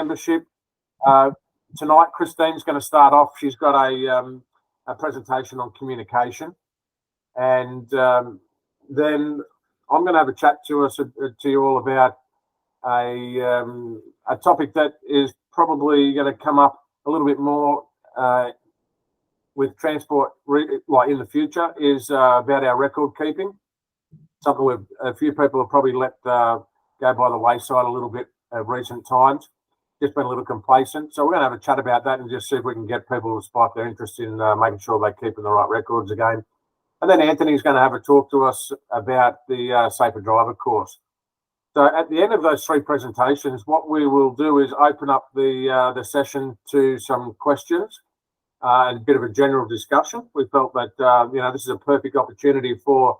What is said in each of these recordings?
membership. Tonight, Christine's going to start off. She's got a presentation on communication, and then I'm going to have a chat to you all about a topic that is probably going to come up a little bit more with transport, like in the future, is about our record keeping. Something a few people have probably let go by the wayside a little bit of recent times. Just been a little complacent. So we're going to have a chat about that and just see if we can get people to spike their interest in making sure they're keeping the right records again. And then Anthony's going to have a talk to us about the Safer Driver course. So at the end of those three presentations, what we will do is open up the session to some questions and a bit of a general discussion. We felt that this is a perfect opportunity for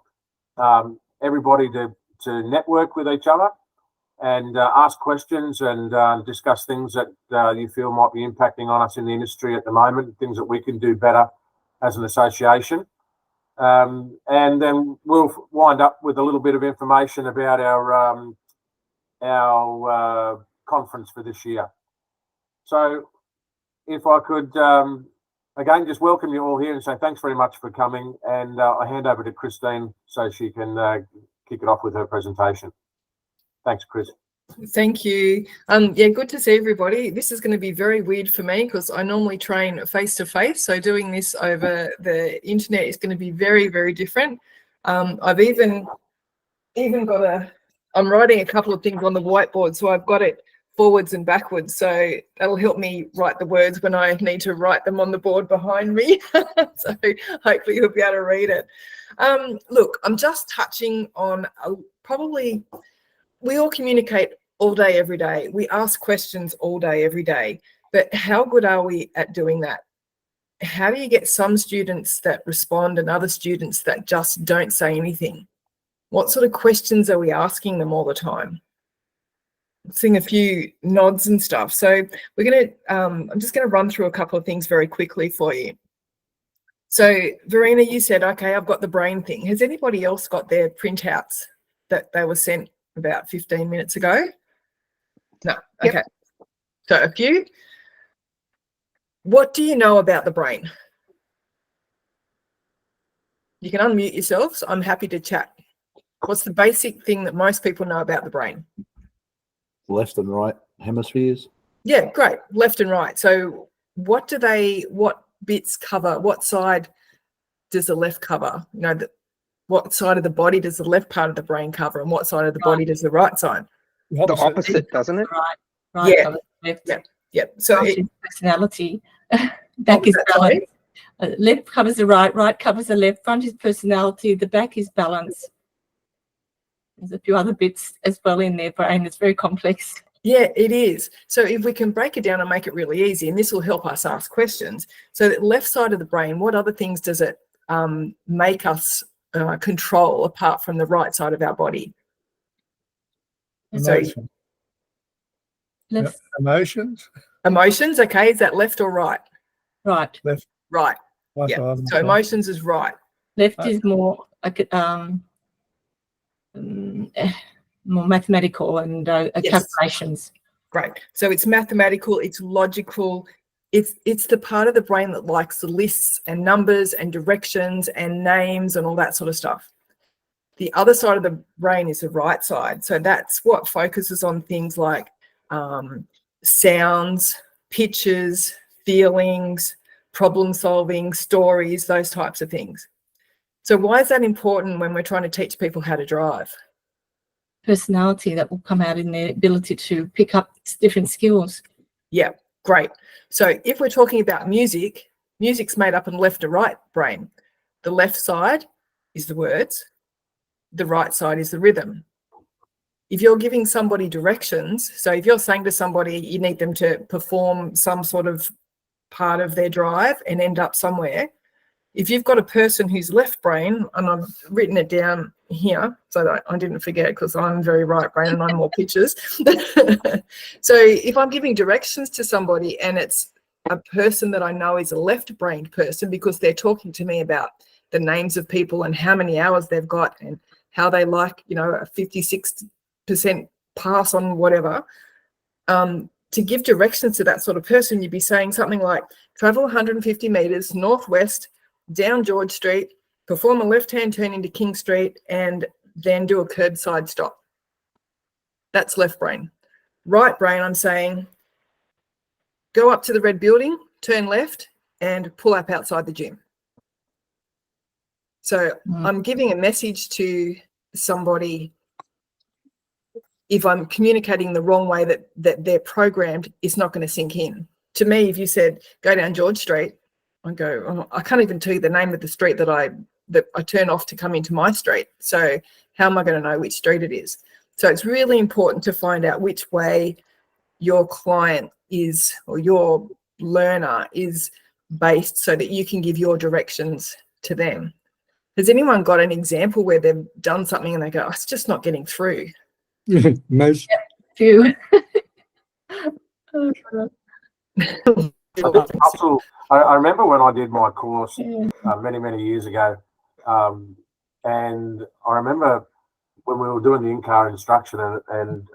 everybody to network with each other and ask questions and discuss things that you feel might be impacting on us in the industry at the moment, things that we can do better as an association. And then we'll wind up with a little bit of information about our conference for this year. So if I could, again, just welcome you all here and say thanks very much for coming. And I hand over to Christine so she can kick it off with her presentation. Thanks, Chris. Thank you. Yeah, good to see everybody. This is going to be very weird for me because I normally train face-to-face. So doing this over the internet is going to be very, very different. I've even got I'm writing a couple of things on the whiteboard, so I've got it forwards and backwards. So that'll help me write the words when I need to write them on the board behind me. So hopefully you'll be able to read it. Look, I'm just touching on probably we all communicate all day, every day. We ask questions all day, every day. But how good are we at doing that? How do you get some students that respond and other students that just don't say anything? What sort of questions are we asking them all the time? Seeing a few nods and stuff. So we're going to, I'm just going to run through a couple of things very quickly for you. So Verena, you said, okay, I've got the brain thing. Has anybody else got their printouts that they were sent about 15 minutes ago? No. Okay. Yep. So a few. What do you know about the brain? You can unmute yourselves. I'm happy to chat. What's the basic thing that most people know about the brain? Left and right hemispheres. Yeah, great. Left and right. So what bits cover? What side does the left cover? You know, what side of the body does the left part of the brain cover, and what side of the body does the right side? The opposite, doesn't it? Right. Yeah. Left. Yeah. So personality. Back is balance. Left covers the right. Right covers the left. Front is personality. The back is balance. There's a few other bits as well in their brain. It's very complex. Yeah, it is. So if we can break it down and make it really easy, and this will help us ask questions. So the left side of the brain, what other things does it make us control apart from the right side of our body? Emotion. So emotions. Emotions, okay. Is that left or right? Right. Left. Right. Right. Yeah. So emotions is right. Left is more like more mathematical and calculations. Great. So it's mathematical, it's logical, it's the part of the brain that likes the lists and numbers and directions and names and all that sort of stuff. The other side of the brain is the right side. So that's what focuses on things like sounds, pictures, feelings, problem solving, stories, those types of things. So why is that important when we're trying to teach people how to drive? Personality that will come out in their ability to pick up different skills. Yeah, great. So if we're talking about music, music's made up in left and right brain. The left side is the words, the right side is the rhythm. If you're giving somebody directions, so if you're saying to somebody you need them to perform some sort of part of their drive and end up somewhere, if you've got a person who's left brain, and I've written it down here so that I didn't forget because I'm very right brain and I'm more pictures. So if I'm giving directions to somebody and it's a person that I know is a left-brained person because they're talking to me about the names of people and how many hours they've got and how they like, you know, a 56% pass on whatever, to give directions to that sort of person, you'd be saying something like, travel 150 meters northwest down George Street, perform a left-hand turn into King Street, and then do a curbside stop. That's left brain. Right brain, I'm saying, go up to the red building, turn left, and pull up outside the gym. So I'm giving a message to somebody. If I'm communicating the wrong way that they're programmed, it's not going to sink in. To me, if you said, go down George Street, I go, oh, I can't even tell you the name of the street that I turn off to come into my street. So how am I going to know which street it is? So it's really important to find out which way your client is, or your learner is based, so that you can give your directions to them. Has anyone got an example where they've done something and they go, oh, it's just not getting through? Most. Few. I remember when I did my course many years ago, and I remember when we were doing the in-car instruction, and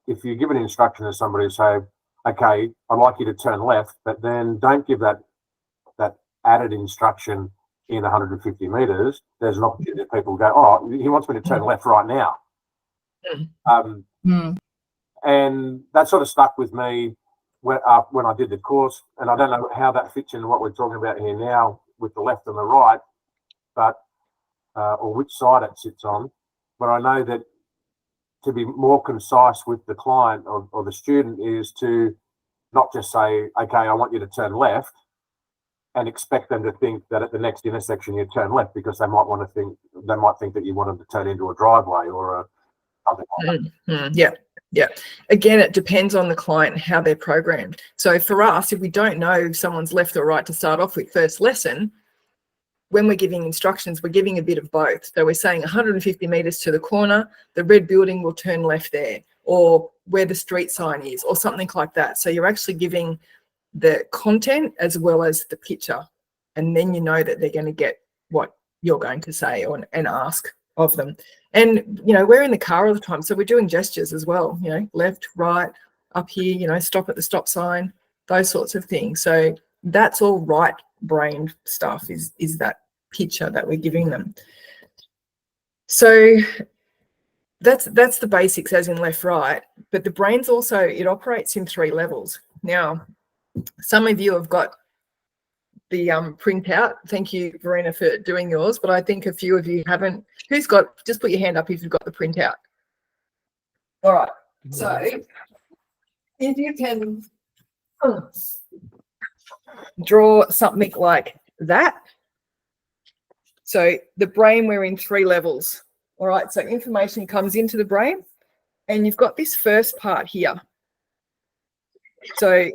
if you give an instruction to somebody, say, okay, I'd like you to turn left, but then don't give that added instruction in 150 meters. There's an opportunity that people go, oh, he wants me to turn left right now. And that sort of stuck with me when I did the course, and I don't know how that fits into what we're talking about here now with the left and the right, but or which side it sits on. But I know that to be more concise with the client or the student is to not just say, okay, I want you to turn left, and expect them to think that at the next intersection you turn left, because they might think that you want them to turn into a driveway or something like that. Yeah. Again, it depends on the client, how they're programmed. So for us, if we don't know if someone's left or right to start off with first lesson, when we're giving instructions, we're giving a bit of both. So we're saying 150 meters to the corner, the red building will turn left there, or where the street sign is, or something like that. So you're actually giving the content as well as the picture, and then you know that they're going to get what you're going to say and ask of them. And we're in the car all the time, so we're doing gestures as well, left, right, up here, stop at the stop sign, those sorts of things. So that's all right brain stuff, is that picture that we're giving them. So that's the basics, as in left, right. But the brain's also, it operates in 3 levels. Now, some of you have got the printout. Thank you, Verena, for doing yours, but I think a few of you haven't. Who's got, just put your hand up if you've got the printout. All right. So if you can draw something like that. So the brain, we're in 3 levels. All right. So information comes into the brain, and you've got this first part here. So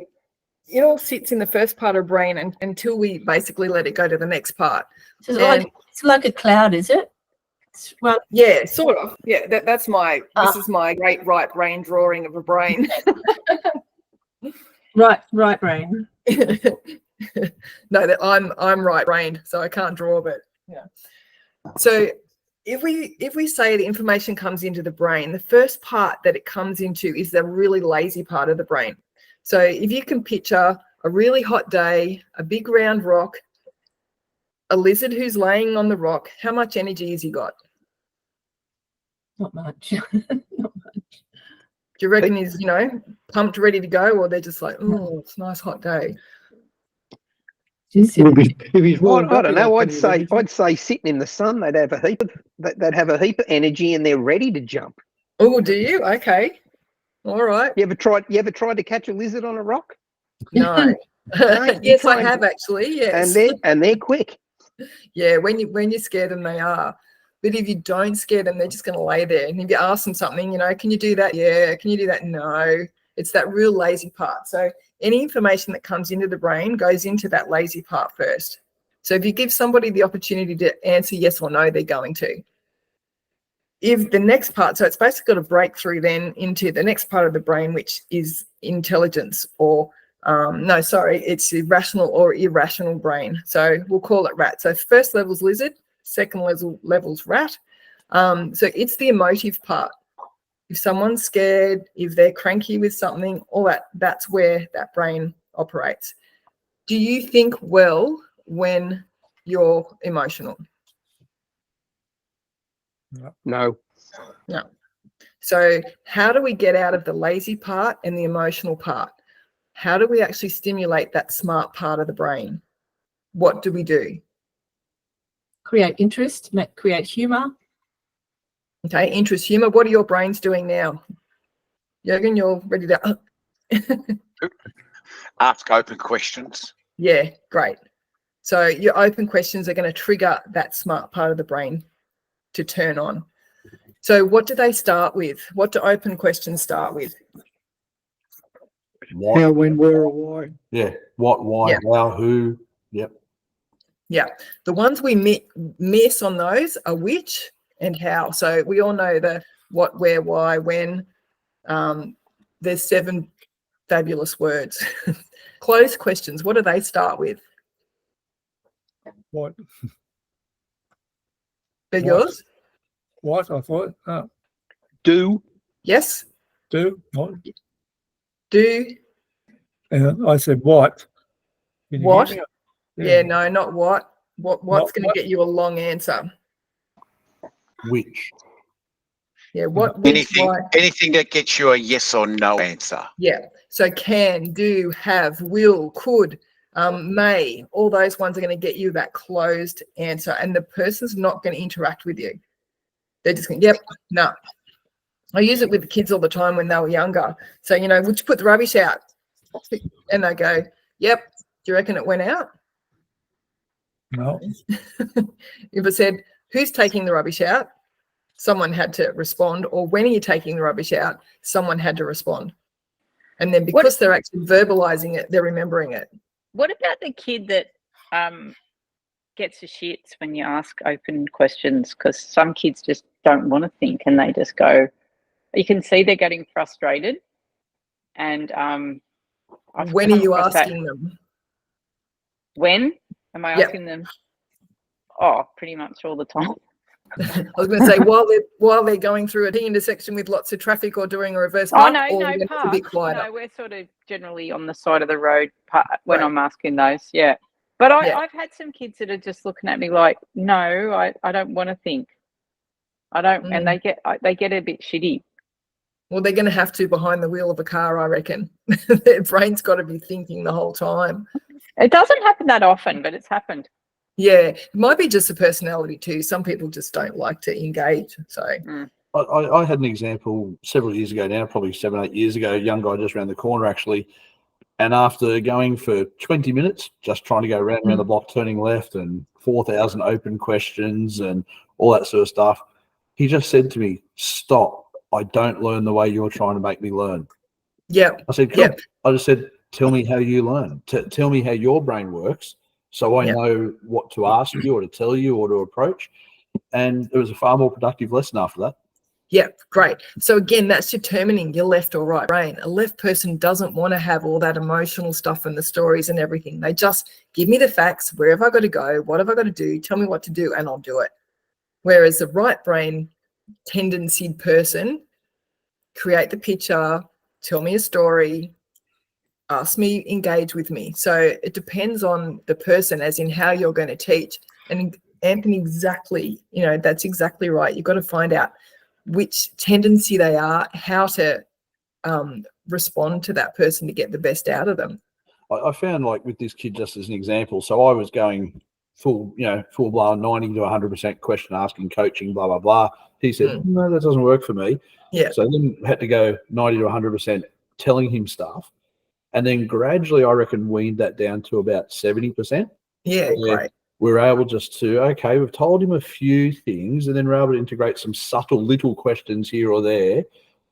it all sits in the first part of brain until we basically let it go to the next part. So it's like a cloud, is it? Well, yeah, sort of. Yeah, that's this is my great right brain drawing of a brain. right brain. No, that I'm right brained, so I can't draw, but yeah. So if we say the information comes into the brain, the first part that it comes into is the really lazy part of the brain. So if you can picture a really hot day, a big round rock, a lizard who's laying on the rock, how much energy has he got? Not much. Not much. Do you reckon he's, pumped, ready to go, or they're just like, oh, it's a nice hot day? If he's warmed I up, don't he'll know. have plenty of I'd say sitting in the sun, they'd have a heap of energy, and they're ready to jump. Oh, do you? Okay. All right. You ever tried to catch a lizard on a rock? No. Yes, I have actually. Yes. And they're quick. Yeah, when you scare them, they are. But if you don't scare them, they're just going to lay there. And if you ask them something, can you do that? Yeah. Can you do that? No. It's that real lazy part. So any information that comes into the brain goes into that lazy part first. So if you give somebody the opportunity to answer yes or no, they're going to. If the next part, so it's basically got to break through then into the next part of the brain, which is intelligence, or it's irrational or irrational brain. So we'll call it rat. So first level's lizard, second level's rat. So it's the emotive part. If someone's scared, if they're cranky with something, all that's where that brain operates. Do you think well when you're emotional? No. No. So how do we get out of the lazy part and the emotional part? How do we actually stimulate that smart part of the brain? What do we do? Create interest, create humour. Okay, interest, humour. What are your brains doing now? Jürgen, you're ready to... Ask open questions. Yeah, great. So your open questions are going to trigger that smart part of the brain to turn on. So what do they start with? What do open questions start with? What? How, when, where, or why? Yeah. What, why, Yeah. how, who. Yep. Yeah. The ones we miss on those are which and how. So we all know the what, where, why, when. There's 7 fabulous words. Closed questions, what do they start with? What? They're What? yours? What? I thought. Do. Yes. Do. What? Do. And I said, what? Can you What? hear me? Yeah, no, not what. What's Not going to what? get you a long answer? Which. Yeah, what, which, Anything, why. anything that gets you a yes or no answer. Yeah. So can, do, have, will, could, may, all those ones are going to get you that closed answer, and the person's not going to interact with you. They're just going, yep, no. I use it with the kids all the time when they were younger. So, you know, would you put the rubbish out? And they go, yep. Do you reckon it went out? No. If I said, who's taking the rubbish out? Someone had to respond. Or when are you taking the rubbish out? Someone had to respond. And then because they're actually verbalizing it, they're remembering it. What about the kid that gets the shits when you ask open questions? Because some kids just don't want to think and they just go, you can see they're getting frustrated. And when are you asking them? When am I Yep. asking them? Oh, pretty much all the time. I was going to say while they're going through a T intersection with lots of traffic or doing a reverse Oh park, no, or no, when it's a bit quieter. No, we're sort of generally on the side of the road when Right. I'm asking those. Yeah, but Yeah. I've had some kids that are just looking at me like, no, I don't want to think. I don't, and they get a bit shitty. Well, they're going to have to behind the wheel of a car, I reckon. Their brain's got to be thinking the whole time. It doesn't happen that often, but it's happened. Yeah, it might be just a personality too. Some people just don't like to engage. So I had an example several years ago now, probably 7, 8 years ago, a young guy just around the corner actually. And after going for 20 minutes, just trying to go around the block, turning left and 4,000 open questions and all that sort of stuff, he just said to me, stop. I don't learn the way you're trying to make me learn. yeah, I said, cool. I just said, tell me how you learn. Tell me how your brain works so I know what to ask you or to tell you or to approach. And it was a far more productive lesson after that. Yeah, great. So again, that's determining your left or right brain. A left person doesn't want to have all that emotional stuff and the stories and everything. They just give me the facts. Where have I got to go? What have I got to do? Tell me what to do and I'll do it. Whereas the right brain tendency person, create the picture, tell me a story, ask me, engage with me. So it depends on the person, as in how you're going to teach. And Anthony, exactly, that's exactly right. You've got to find out which tendency they are, how to respond to that person to get the best out of them. I found, like with this kid, just as an example, so I was going full blown 90 to 100% question asking, coaching, blah, blah, blah. He said, no, that doesn't work for me. Yeah. So then had to go 90 to 100% telling him stuff. And then gradually, I reckon, weaned that down to about 70%. Yeah, great. We're able just to, okay, we've told him a few things, and then we're able to integrate some subtle little questions here or there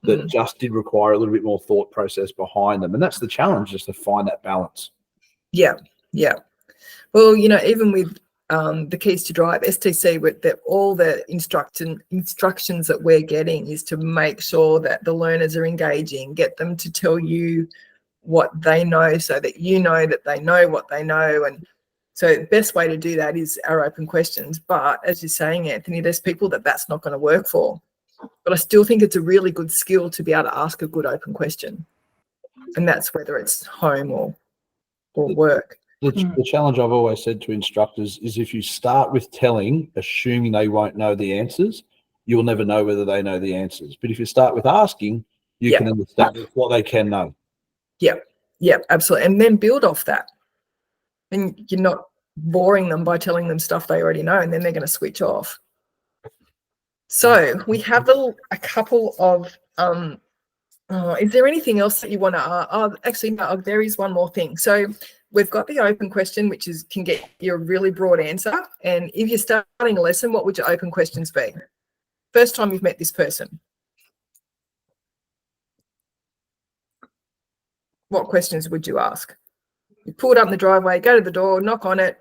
that just did require a little bit more thought process behind them. And that's the challenge, just to find that balance. Yeah, yeah. Well, even with the Keys to Drive, STC, with all the instructions that we're getting is to make sure that the learners are engaging, get them to tell you what they know so that you know that they know what they know. And so the best way to do that is our open questions. But as you're saying, Anthony, there's people that's not going to work for. But I still think it's a really good skill to be able to ask a good open question. And that's whether it's home or work. The challenge I've always said to instructors is if you start with telling, assuming they won't know the answers, you'll never know whether they know the answers. But if you start with asking, you can understand what they can know. Yeah, absolutely. And then build off that. And you're not boring them by telling them stuff they already know, and then they're going to switch off. So we have a couple of, is there anything else that you want to, actually, no, there is one more thing. So we've got the open question, which can get you a really broad answer. And if you're starting a lesson, what would your open questions be? First time you've met this person. What questions would you ask? You pull it up in the driveway, go to the door, knock on it.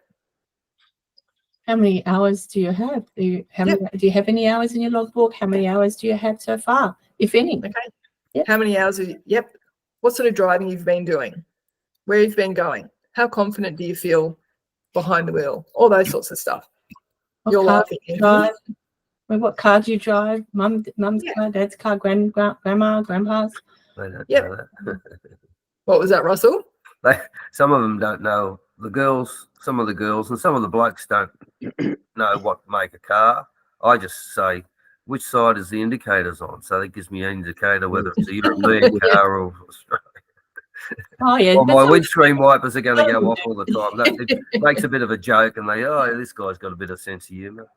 How many hours do you have? Do you have any hours in your logbook? How many hours do you have so far, if any? Okay. Yep. How many hours? What sort of driving you've been doing? Where you've been going? How confident do you feel behind the wheel? All those sorts of stuff. You're laughing. What car do you drive? Mum's car, Dad's car, grandma, grandpa's. They don't Yep. know that. What was that, Russell? Some of them don't know. The girls, some of the girls, and some of the blokes don't know what make a car. I just say, which side is the indicators on? So that gives me an indicator whether it's a European car or Australian. Oh, yeah. Or my windscreen wipers are going to go off all the time. It makes a bit of a joke, and this guy's got a bit of sense of humour.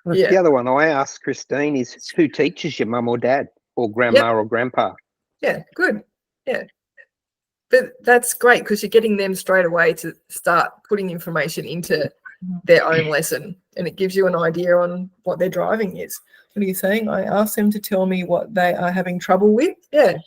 Yeah. The other one I asked Christine is, who teaches your mum or dad or grandma or grandpa? Yeah, good. Yeah. But that's great because you're getting them straight away to start putting information into their own lesson, and it gives you an idea on what their driving is. What are you saying? I asked them to tell me what they are having trouble with. Yeah.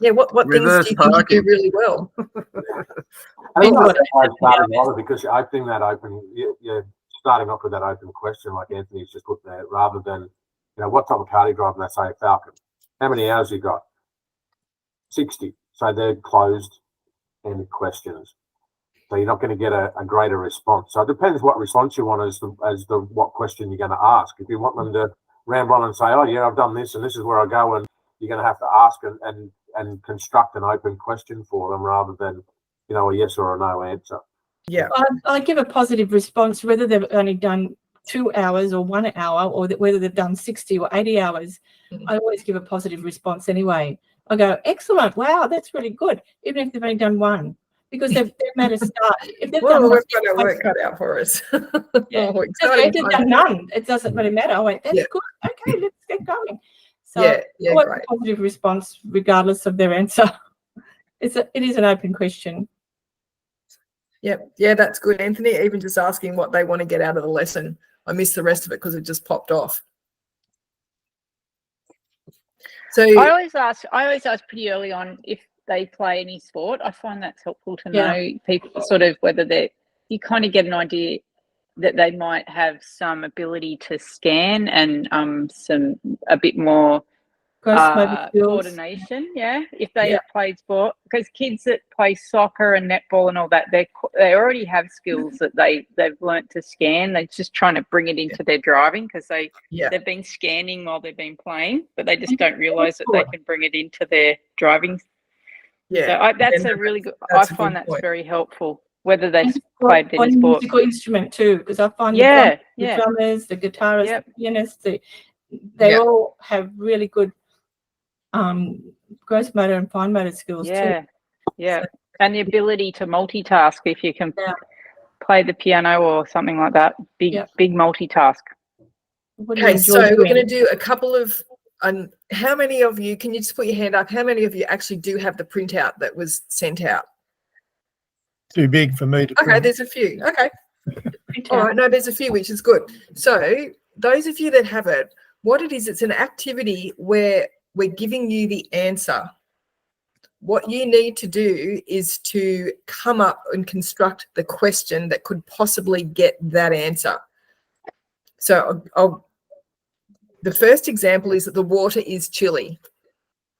Yeah, what things do you think you do really well? I think that's why I started off, because you're opening that open, you're starting off with that open question like Anthony's just put there, rather than, what type of car do you drive? And they say a Falcon. How many hours you got? 60. So they're closed-ended questions. So you're not going to get a greater response. So it depends what response you want as the what question you're going to ask. If you want them to ramble on and say, oh, yeah, I've done this and this is where I go, and you're going to have to ask and construct an open question for them rather than, a yes or a no answer. Yeah. I give a positive response, whether they've only done 2 hours or 1 hour, or whether they've done 60 or 80 hours. I always give a positive response anyway. I go, excellent, wow, that's really good, even if they've only done one, because they've made a start. If they've done we've got our work cut out for us. If they've done none, it doesn't really matter. I went, that's good. Okay, let's get going. So I want a positive response regardless of their answer. It is an open question. Yeah, that's good, Anthony. Even just asking what they want to get out of the lesson. I missed the rest of it because it just popped off. So I always ask pretty early on if they play any sport. I find that's helpful to know people sort of whether you kind of get an idea that they might have some ability to scan and a bit more coordination. Yeah, if they have played sport, because kids that play soccer and netball and all that, they already have skills that they've learnt to scan. They're just trying to bring it into their driving because they've been scanning while they've been playing, but they just don't realise that they can bring it into their driving. Yeah, so that's a really good. I find that's very helpful. Whether they've played any sport, musical instrument too, because I find the drummers, the guitarists, the pianists, they all have really good gross motor and fine motor skills too. Yeah, and the ability to multitask if you can play the piano or something like that. Big multitask. Okay, so we're going to do a couple of. How many of you? Can you just put your hand up? How many of you actually do have the printout that was sent out? Too big for me to print. Okay, there's a few. Okay. All right, no, there's a few, which is good. So those of you that have it, what it is, it's an activity where we're giving you the answer. What you need to do is to come up and construct the question that could possibly get that answer. So the first example is that the water is chilly.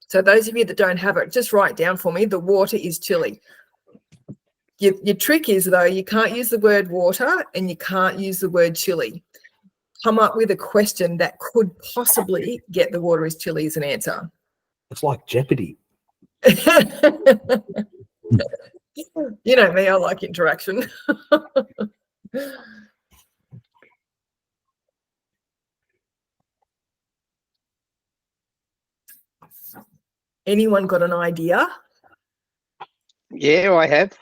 So those of you that don't have it, just write down for me, the water is chilly. Your trick is, though, you can't use the word water and you can't use the word chilly. come up with a question that could possibly get the water is chilly as an answer. It's like Jeopardy. You know me, I like interaction. Anyone got an idea? Yeah, I have.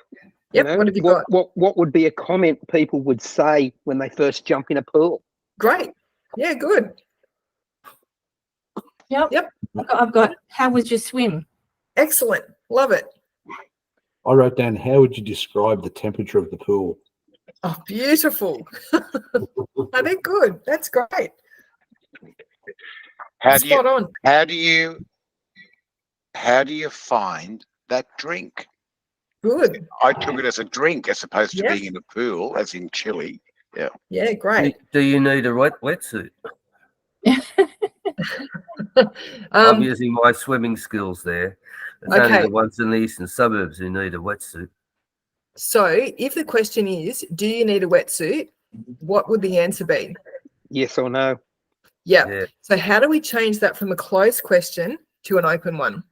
Yep, what have you got? What would be a comment people would say when they first jump in a pool? Great. Yeah, good. Yep. I've got, how was your swim? Excellent. Love it. I wrote down, how would you describe the temperature of the pool? Oh, beautiful. Oh, they're good. That's great. Spot on. How do you find that drink? Good. I took it as a drink as opposed to Yep. being in a pool, as in chilly. Yeah. Yeah, great. Do you need a wetsuit? I'm using my swimming skills there. It's only Okay. the ones in the eastern suburbs who need a wetsuit. So if the question is, do you need a wetsuit? What would the answer be? Yes or no? Yeah. Yeah. So how do we change that from a closed question to an open one?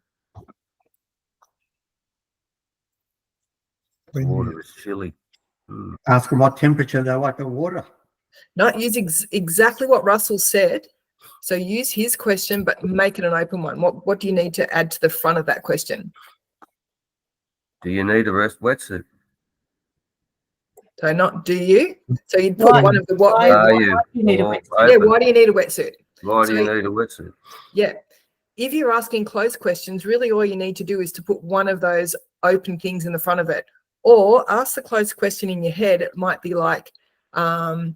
The water is chilly. Ask them what temperature they like the water. Not use exactly what Russell said. So use his question, but make it an open one. What do you need to add to the front of that question? Do you need a wetsuit? So not do you? So you'd put Why? one of the what. Why- Are why you? do you need a Or wetsuit? Yeah, open? why do you need a wetsuit? Why do you So- need a wetsuit? Yeah. If you're asking closed questions, really all you need to do is to put one of those open things in the front of it. Or ask the closed question in your head. It might be like, do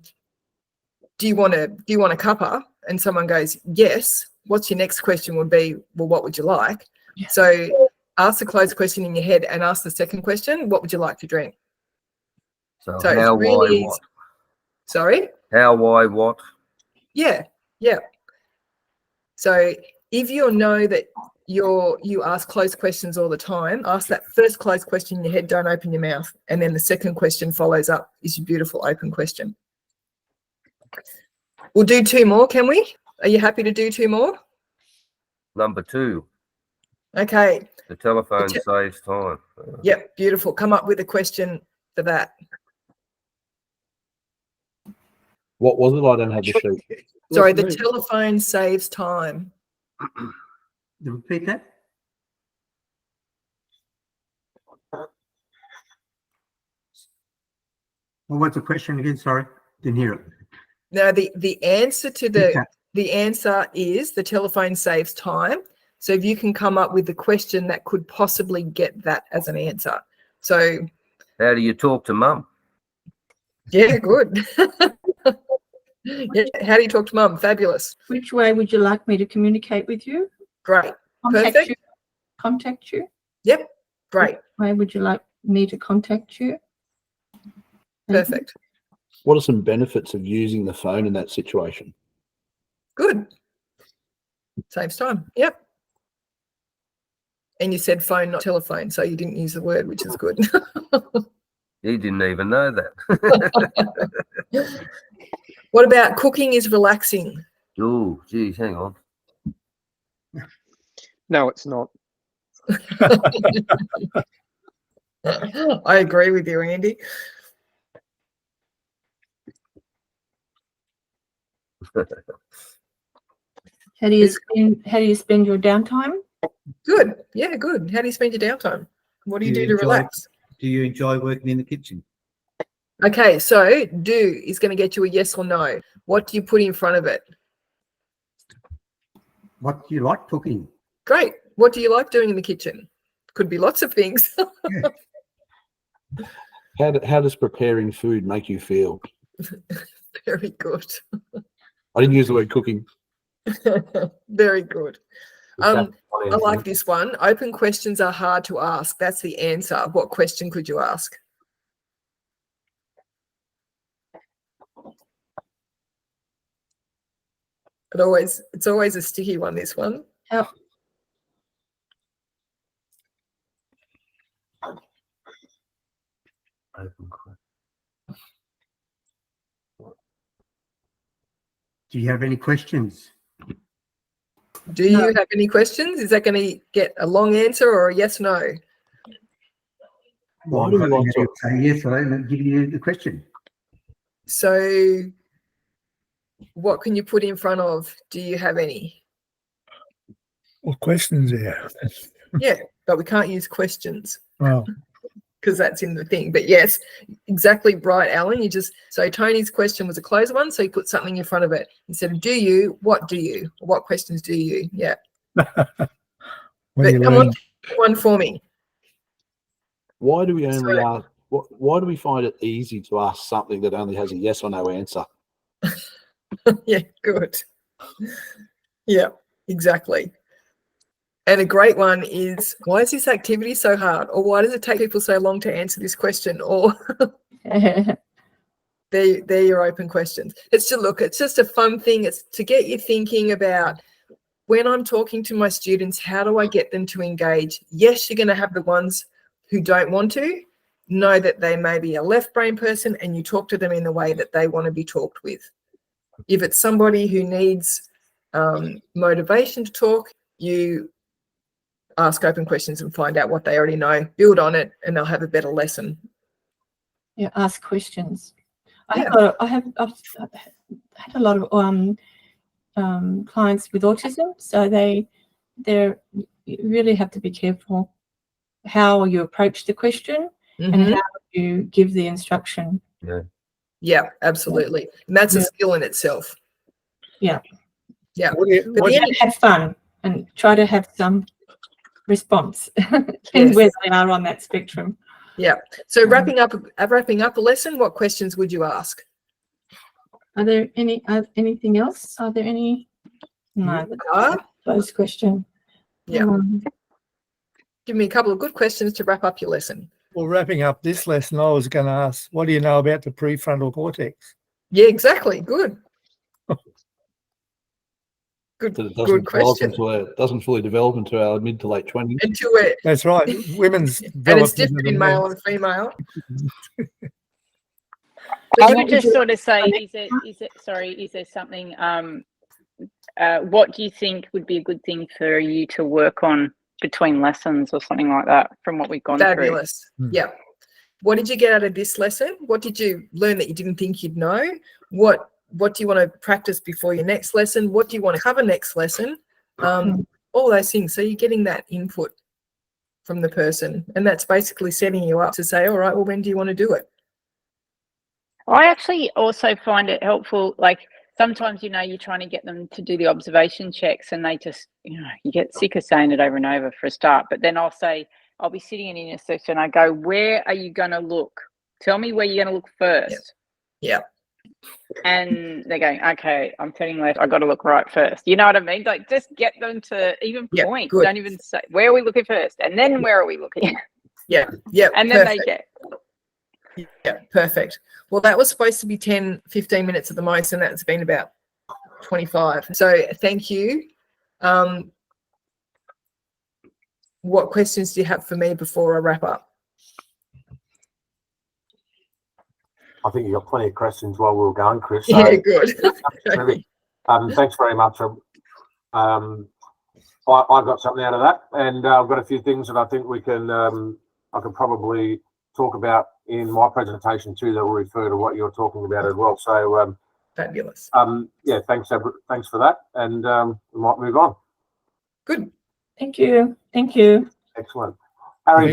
you want a cuppa? And someone goes, yes. What's your next question would be, well, what would you like? Yeah. So ask the closed question in your head and ask the second question, what would you like to drink? So, So it's how, really why, easy. what? Sorry? How, why, what? Yeah. Yeah. So if you know that you ask closed questions all the time, ask that first closed question in your head, don't open your mouth. And then the second question follows up is your beautiful open question. We'll do two more, can we? Are you happy to do two more? Number 2, Okay. the telephone saves time. Yep, beautiful. Come up with a question for that. What was it? I don't have the sheet. Sorry, the telephone saves time. Repeat that. Well, what's the question again? Sorry, didn't hear it. Now, the answer to the answer is the telephone saves time. So if you can come up with the question that could possibly get that as an answer. So How do you talk to mum? yeah, good. Yeah, how do you talk to mum? Fabulous. Which way would you like me to communicate with you? Great. Contact Perfect. you? Contact you? Yep. Great. Which way would you like me to contact you? Perfect. What are some benefits of using the phone in that situation? Good. Saves time. Yep. And you said phone, not telephone, so you didn't use the word, which is good. He didn't even know that. What about cooking is relaxing? Oh, geez, hang on. No, it's not. I agree with you, Andy. How do you spend your downtime? Good. Yeah, good. How do you spend your downtime? What do you do to relax? Do you enjoy working in the kitchen? Okay, so do is going to get you a yes or no. What do you put in front of it? What do you like cooking? Great. What do you like doing in the kitchen? Could be lots of things. How does preparing food make you feel? Very good. I didn't use the word cooking. Very good. I One like answer. this one. Open questions are hard to ask. That's the answer. What question could you ask? It's always a sticky one, this one. How, Do you have any questions? Do you have any questions? Is that going to get a long answer or a yes, no? Why do we like to? Say yes or no and give you the question? So what can you put in front of? Do you have any? What questions there? Yeah, but we can't use questions Well, because that's in the thing. But yes, exactly right, Alan. You just, so Tony's question was a closed one. So you put something in front of it. Instead of do you, what do you? What questions do you? Yeah. what But you come learn? on, one for me. Why do we only ask? Why do we find it easy to ask something that only has a yes or no answer? Yeah, good. Yeah, exactly. And a great one is, why is this activity so hard? Or why does it take people so long to answer this question? Or they're your open questions. It's to look, it's just a fun thing. It's to get you thinking about, when I'm talking to my students, how do I get them to engage? Yes, you're going to have the ones who don't want to. Know that they may be a left brain person and you talk to them in the way that they want to be talked with. If it's somebody who needs motivation to talk, you ask open questions and find out what they already know, build on it, and they'll have a better lesson. Yeah, ask questions. Yeah. I've had a lot of clients with autism, so you really have to be careful how you approach the question and how you give the instruction. Yeah, absolutely. And that's a skill in itself. Yeah. Yeah. What do you- Have fun and try to have some response. Depends Yes. where they are on that spectrum. Yeah. So wrapping up a lesson, what questions would you ask? Are there anything else? Are there any? No, close question. Yeah. Give me a couple of good questions to wrap up your lesson. Well, wrapping up this lesson, I was going to ask, what do you know about the prefrontal cortex? Yeah, exactly. Good. Good, That it doesn't good develop question. doesn't fully develop into our mid to late 20s. Into it. That's right. Women's And it's develop different into in the male and female. I would just sort of say, is there something, what do you think would be a good thing for you to work on between lessons or something like that from what we've gone Fabulous. Yeah. What did you get out of this lesson? What did you learn that you didn't think you'd know? What do you want to practice before your next lesson? What do you want to cover next lesson? All those things. So you're getting that input from the person, and that's basically setting you up to say, all right, well, when do you want to do it? I actually also find it helpful, like sometimes, you're trying to get them to do the observation checks and they just, you get sick of saying it over and over for a start. But then I'll be sitting in a session, I go, where are you going to look? Tell me where you're going to look first. Yeah. And they're going, okay, I'm turning left, I got to look right first. You know what I mean? Like, just get them to even point. Good. Don't even say, where are we looking first? And then where are we looking? Yeah. And then perfect. they get. Yeah, perfect. Well, that was supposed to be 10, 15 minutes at the most, and that's been about 25. So thank you. What questions do you have for me before I wrap up? I think you got plenty of questions while we were going, Chris. So, Yeah, good. thanks very much. I got something out of that, and I've got a few things that I think we can. I could probably talk about in my presentation too. That will refer to what you're talking about as well. So fabulous. Yeah, thanks for that, and we might move on. Good. Thank you. Thank you. Excellent. Harry,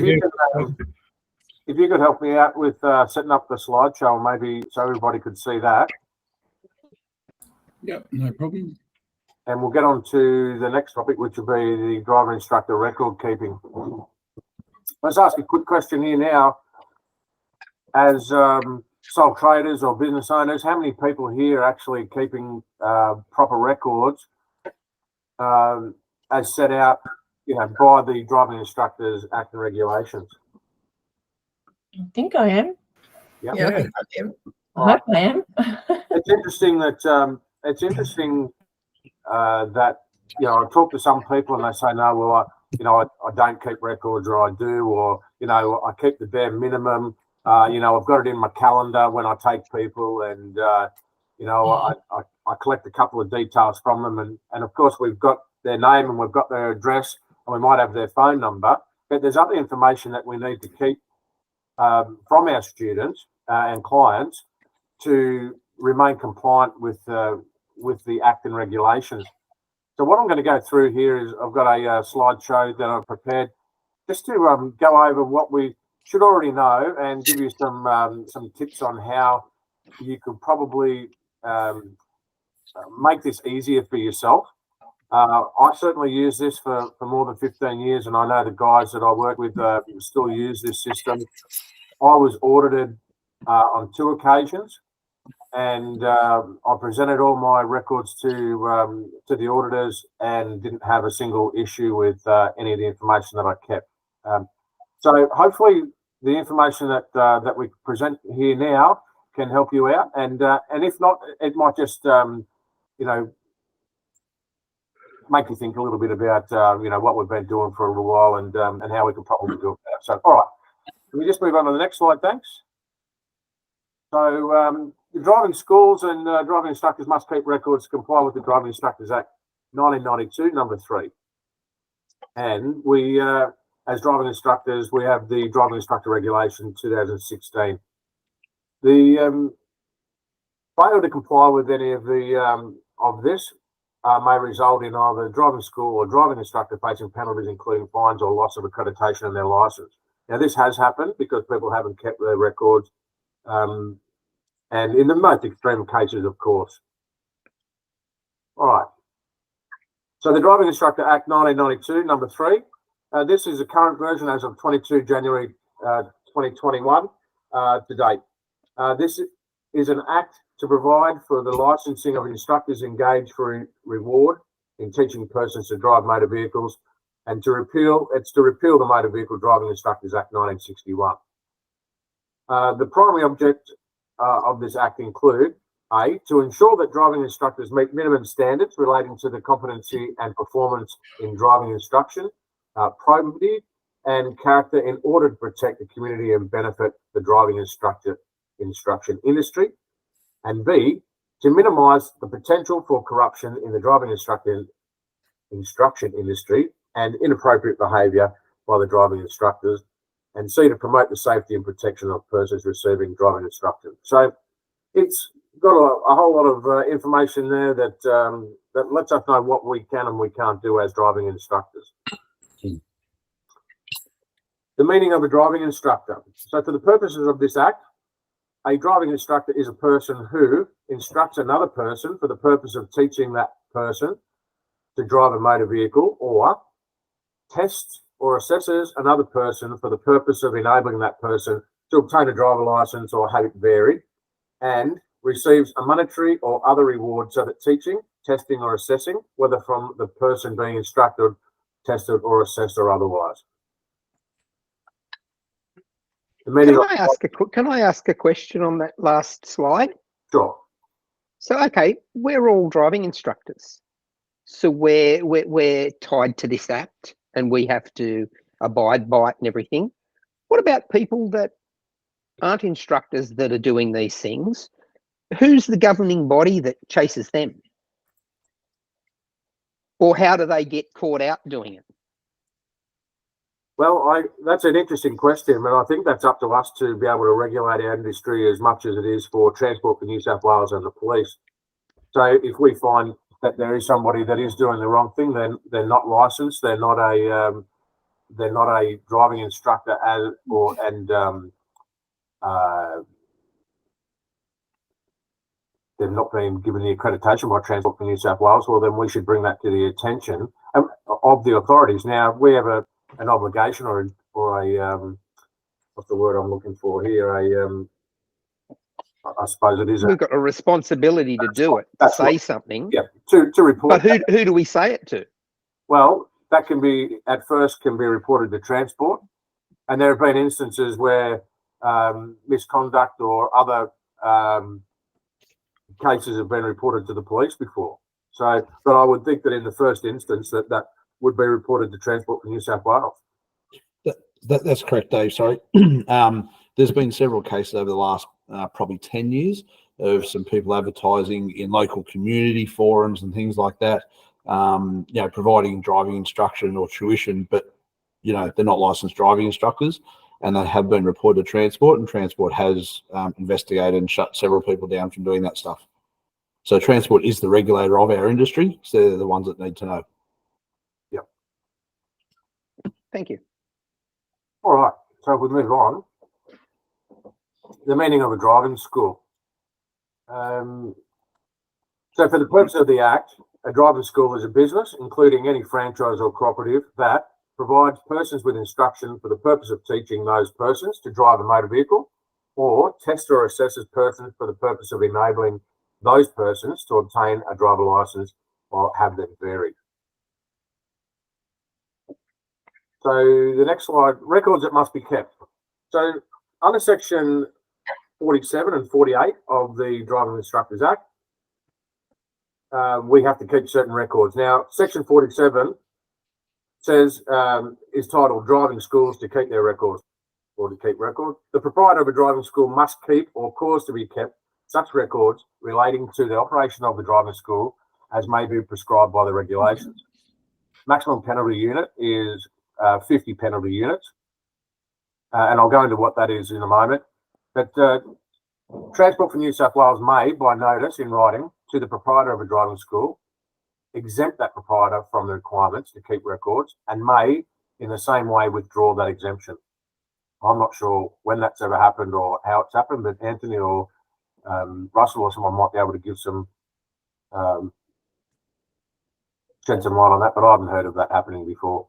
if you could help me out with setting up the slideshow, maybe so everybody could see that. Yeah, no problem. And we'll get on to the next topic, which will be the driver instructor record keeping. Let's ask a quick question here now. As sole traders or business owners, how many people here are actually keeping proper records as set out, by the Driving Instructors Act and regulations? I think I am. Yeah, I think I am. I hope I am. It's interesting that that I talk to some people and they say, no, well, I don't keep records, or I do, or I keep the bare minimum. I've got it in my calendar when I take people, and you know, I collect a couple of details from them, and of course we've got their name and we've got their address and we might have their phone number, but there's other information that we need to keep from our students and clients to remain compliant with the Act and regulations. So what I'm going to go through here is I've got a slideshow that I've prepared just to go over what we should already know and give you some tips on how you could probably make this easier for yourself. I certainly use this for more than 15 years, and I know the guys that I work with still use this system. I was audited on 2 occasions, and I presented all my records to the auditors and didn't have a single issue with any of the information that I kept. So hopefully the information that we present here now can help you out, and if not, it might just you know, make you think a little bit about you know, what we've been doing for a little while and how we could probably do it better. So all right, can we just move on to the next slide? Thanks. So the driving schools and driving instructors must keep records to comply with the Driving Instructors Act 1992, number 3. And we, as driving instructors, we have the Driving Instructor Regulation 2016. The failure to comply with any of the of this may result in either driving school or driving instructor facing penalties, including fines or loss of accreditation in their license. Now, this has happened because people haven't kept their records, and in the most extreme cases, of course. All right. So the Driving Instructor Act 1992, number 3. This is the current version as of 22 January 2021 to date. This is an act to provide for the licensing of instructors engaged for reward in teaching persons to drive motor vehicles, and to repeal the Motor Vehicle Driving Instructors Act 1961. The primary object of this act include: A, to ensure that driving instructors meet minimum standards relating to the competency and performance in driving instruction, probity and character, in order to protect the community and benefit the driving instruction industry. And B, to minimise the potential for corruption in the driving instruction industry and inappropriate behaviour by the driving instructors. And C, to promote the safety and protection of persons receiving driving instruction. So it's got a whole lot of information there that that lets us know what we can and we can't do as driving instructors. The meaning of a driving instructor. So for the purposes of this act, a driving instructor is a person who instructs another person for the purpose of teaching that person to drive a motor vehicle, or tests or assesses another person for the purpose of enabling that person to obtain a driver license or have it varied, and receives a monetary or other reward so that teaching, testing or assessing, whether from the person being instructed, tested or assessed or otherwise. Can I ask a question on that last slide? Sure. So, okay, we're all driving instructors. So we're tied to this act and we have to abide by it and everything. What about people that aren't instructors that are doing these things? Who's the governing body that chases them? Or how do they get caught out doing it? Well, that's an interesting question, and I think that's up to us to be able to regulate our industry as much as it is for Transport for New South Wales and the police. So if we find that there is somebody that is doing the wrong thing, then they're not licensed, they're not a driving instructor, they've not been given the accreditation by Transport for New South Wales, well, then we should bring that to the attention of the authorities. Now, we have an obligation or a what's the word I'm looking for here? I suppose it is. We've got a responsibility to do it, to say something. Yeah, to report. But who do we say it to? Well, that can be, at first, can be reported to Transport. And there have been instances where misconduct or other cases have been reported to the police before. So, but I would think that in the first instance that would be reported to Transport for New South Wales. That's correct, Dave. Sorry. There's been several cases over the last probably 10 years of some people advertising in local community forums and things like that, providing driving instruction or tuition, but, they're not licensed driving instructors, and they have been reported to Transport, and Transport has investigated and shut several people down from doing that stuff. So Transport is the regulator of our industry, so they're the ones that need to know. Yep. Thank you. All right. So if we move on, the meaning of a driving school. So for the purpose of the Act, a driving school is a business, including any franchise or cooperative, that provides persons with instruction for the purpose of teaching those persons to drive a motor vehicle, or tests or assesses persons for the purpose of enabling those persons to obtain a driver license or have them varied. So the next slide, records that must be kept. So under section 47 and 48 of the Driving Instructors Act, we have to keep certain records. Now, section 47 says, is titled Driving Schools to Keep Their Records, or to keep records. The proprietor of a driving school must keep or cause to be kept such records relating to the operation of the driving school as may be prescribed by the regulations. Maximum penalty unit is 50 penalty units, and I'll go into what that is in a moment. But Transport for New South Wales may, by notice in writing to the proprietor of a driving school, exempt that proprietor from the requirements to keep records, and may, in the same way, withdraw that exemption. I'm not sure when that's ever happened or how it's happened, but Anthony or Russell or someone might be able to give some shed some light on that, but I haven't heard of that happening before.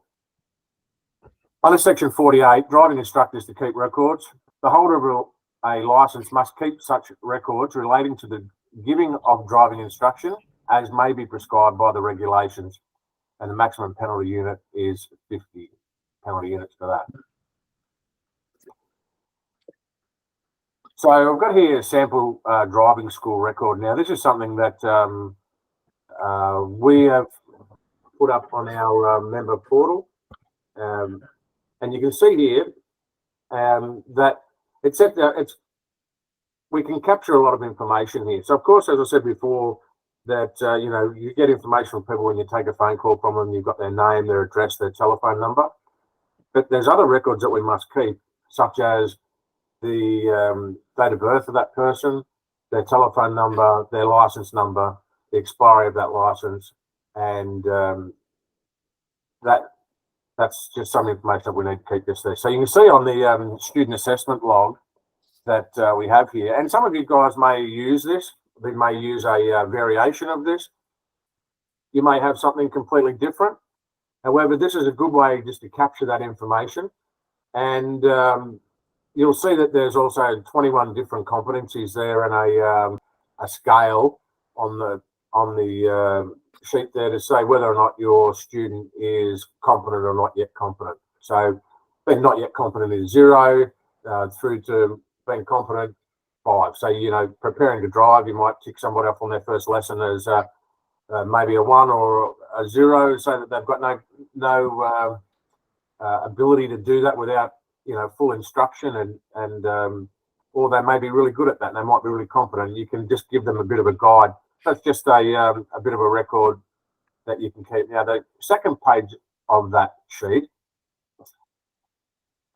Under section 48, driving instructors to keep records. The holder of a license must keep such records relating to the giving of driving instruction as may be prescribed by the regulations, and the maximum penalty unit is 50 penalty units for that. So I've got here a sample driving school record. Now, this is something that we have put up on our member portal, and you can see here that we can capture a lot of information here. So, of course, as I said before, that you get information from people when you take a phone call from them. You've got their name, their address, their telephone number. But there's other records that we must keep, such as the date of birth of that person, their telephone number, their license number, the expiry of that license, and that's just some information that we need to keep this there. So you can see on the student assessment log that we have here, and some of you guys may use this. They may use a variation of this. You may have something completely different. However, this is a good way just to capture that information. And you'll see that there's also 21 different competencies there, and a scale on the sheet there to say whether or not your student is competent or not yet competent. So being not yet competent is 0 through to being competent 5. So, preparing to drive, you might tick somebody off on their first lesson as maybe a 1 or a 0, so that they've got no ability to do that without full instruction, and or they may be really good at that and they might be really competent. You can just give them a bit of a guide. That's just a bit of a record that you can keep. Now, the second page of that sheet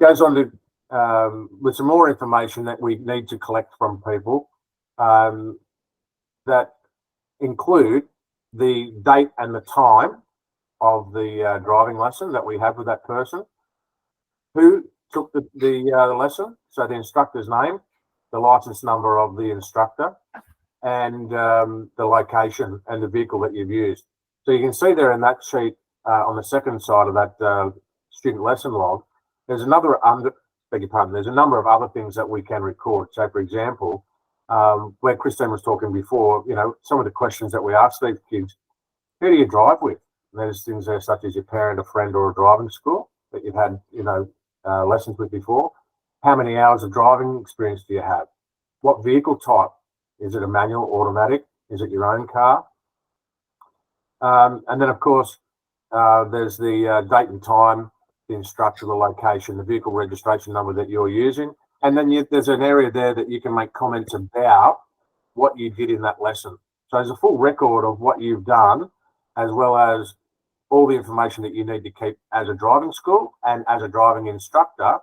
goes on to with some more information that we need to collect from people that include the date and the time of the driving lesson that we have with that person, who took the lesson, so the instructor's name, the license number of the instructor, and the location and the vehicle that you've used. So you can see there in that sheet on the second side of that student lesson log, there's a number of other things that we can record. So, for example, where Christine was talking before, some of the questions that we ask these kids: who do you drive with? And there's things there such as your parent, a friend, or a driving school that you've had, lessons with before. How many hours of driving experience do you have? What vehicle type? Is it a manual, automatic? Is it your own car? And then, of course, there's the date and time, the instructor, the location, the vehicle registration number that you're using. And then there's an area there that you can make comments about what you did in that lesson. So there's a full record of what you've done, as well as all the information that you need to keep as a driving school and as a driving instructor,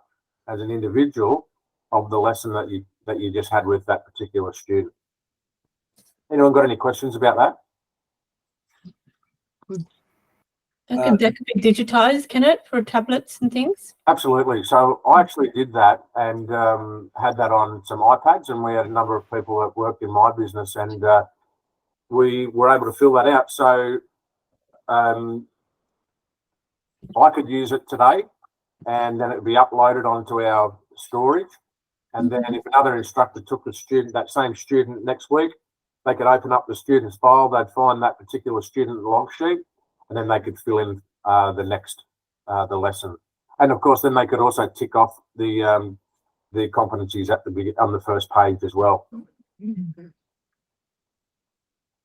as an individual, of the lesson that you just had with that particular student. Anyone got any questions about that? That could be digitized, can it, for tablets and things? Absolutely. So I actually did that and had that on some iPads, and we had a number of people that worked in my business, and we were able to fill that out. So I could use it today, and then it would be uploaded onto our storage. And then if another instructor took the student, that same student next week, they could open up the student's file, they'd find that particular student log sheet, and then they could fill in the lesson. And of course, then they could also tick off the competencies at on the first page as well.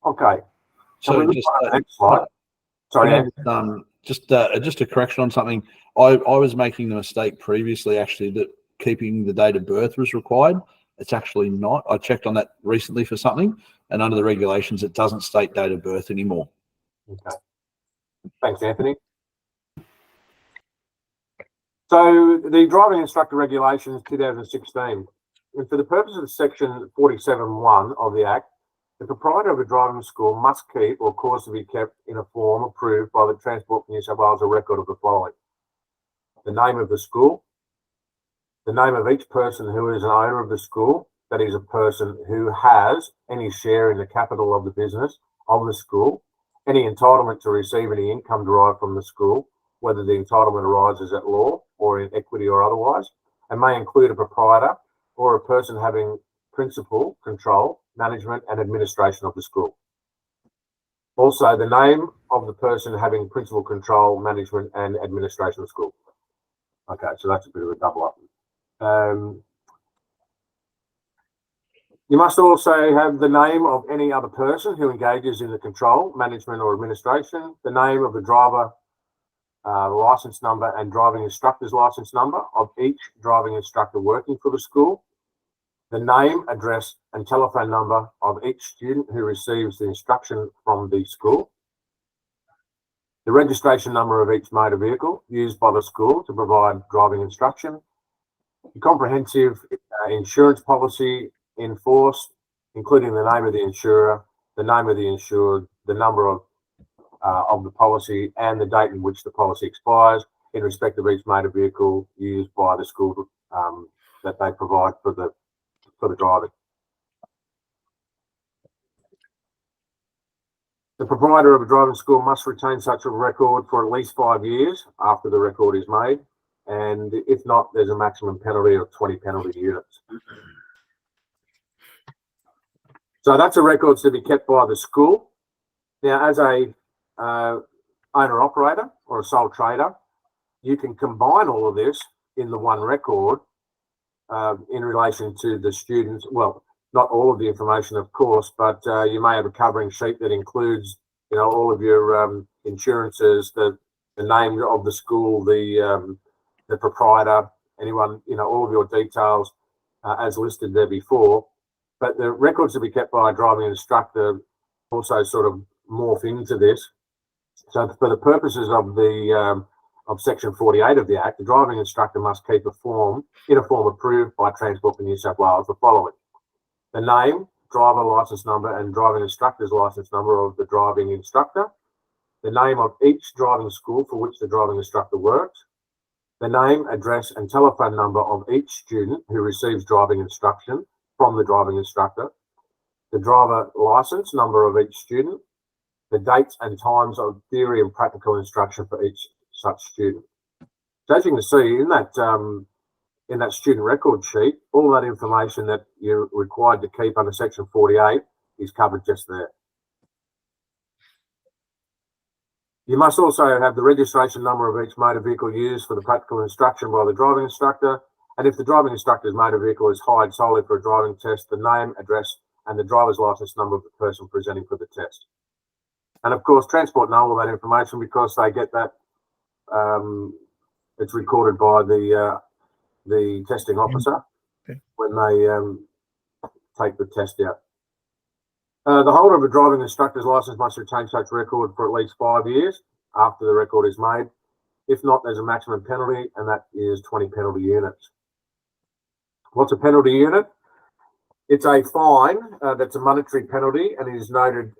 Okay. So just next slide. Sorry, just a correction on something. I was making the mistake previously, actually, that keeping the date of birth was required. It's actually not. I checked on that recently for something, and under the regulations, it doesn't state date of birth anymore. Okay. Thanks, Anthony. So the driving instructor regulations 2016, and for the purpose of section 47(1) of the Act, the proprietor of a driving school must keep or cause to be kept in a form approved by the Transport for New South Wales a record of the following: the name of the school, the name of each person who is an owner of the school, that is a person who has any share in the capital of the business of the school, any entitlement to receive any income derived from the school, whether the entitlement arises at law or in equity or otherwise, and may include a proprietor or a person having principal, control, management and administration of the school. Also, the name of the person having principal, control, management and administration of the school. Okay, so that's a bit of a double up. You must also have the name of any other person who engages in the control, management or administration, the name of the driver license number and driving instructor's license number of each driving instructor working for the school, the name, address and telephone number of each student who receives the instruction from the school, the registration number of each motor vehicle used by the school to provide driving instruction, the comprehensive insurance policy in force, including the name of the insurer, the name of the insured, the number of the policy and the date in which the policy expires in respect of each motor vehicle used by the school that they provide for the driving. The proprietor of a driving school must retain such a record for at least 5 years after the record is made, and if not, there's a maximum penalty of 20 penalty units. So that's a record to be kept by the school. Now, as a owner-operator or a sole trader, you can combine all of this in the one record in relation to the students. Well, not all of the information, of course, but you may have a covering sheet that includes, all of your insurances, the name of the school, the proprietor, anyone, all of your details as listed there before. But the records to be kept by a driving instructor also sort of morph into this. So for the purposes of the of section 48 of the Act, the driving instructor must keep a form approved by Transport for New South Wales the following: the name, driver license number and driving instructor's license number of the driving instructor, the name of each driving school for which the driving instructor works, the name, address and telephone number of each student who receives driving instruction from the driving instructor, the driver license number of each student, the dates and times of theory and practical instruction for each such student. So as you can see in that student record sheet, all that information that you're required to keep under section 48 is covered just there. You must also have the registration number of each motor vehicle used for the practical instruction by the driving instructor, and if the driving instructor's motor vehicle is hired solely for a driving test, the name, address and the driver's license number of the person presenting for the test. And of course, Transport know all that information because they get that, it's recorded by the testing officer when they take the test out. The holder of a driving instructor's license must retain such record for at least 5 years after the record is made. If not, there's a maximum penalty, and that is 20 penalty units. What's a penalty unit? It's a fine that's a monetary penalty and is noted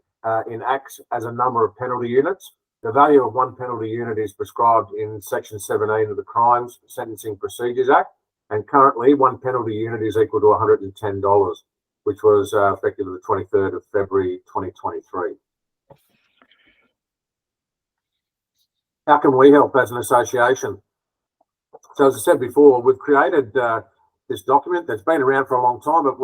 in Acts as a number of penalty units. The value of one penalty unit is prescribed in Section 17 of the Crimes Sentencing Procedures Act, and currently one penalty unit is equal to $110, which was effective the 23rd of February 2023. How can we help as an association? So as I said before, we've created this document that's been around for a long time, but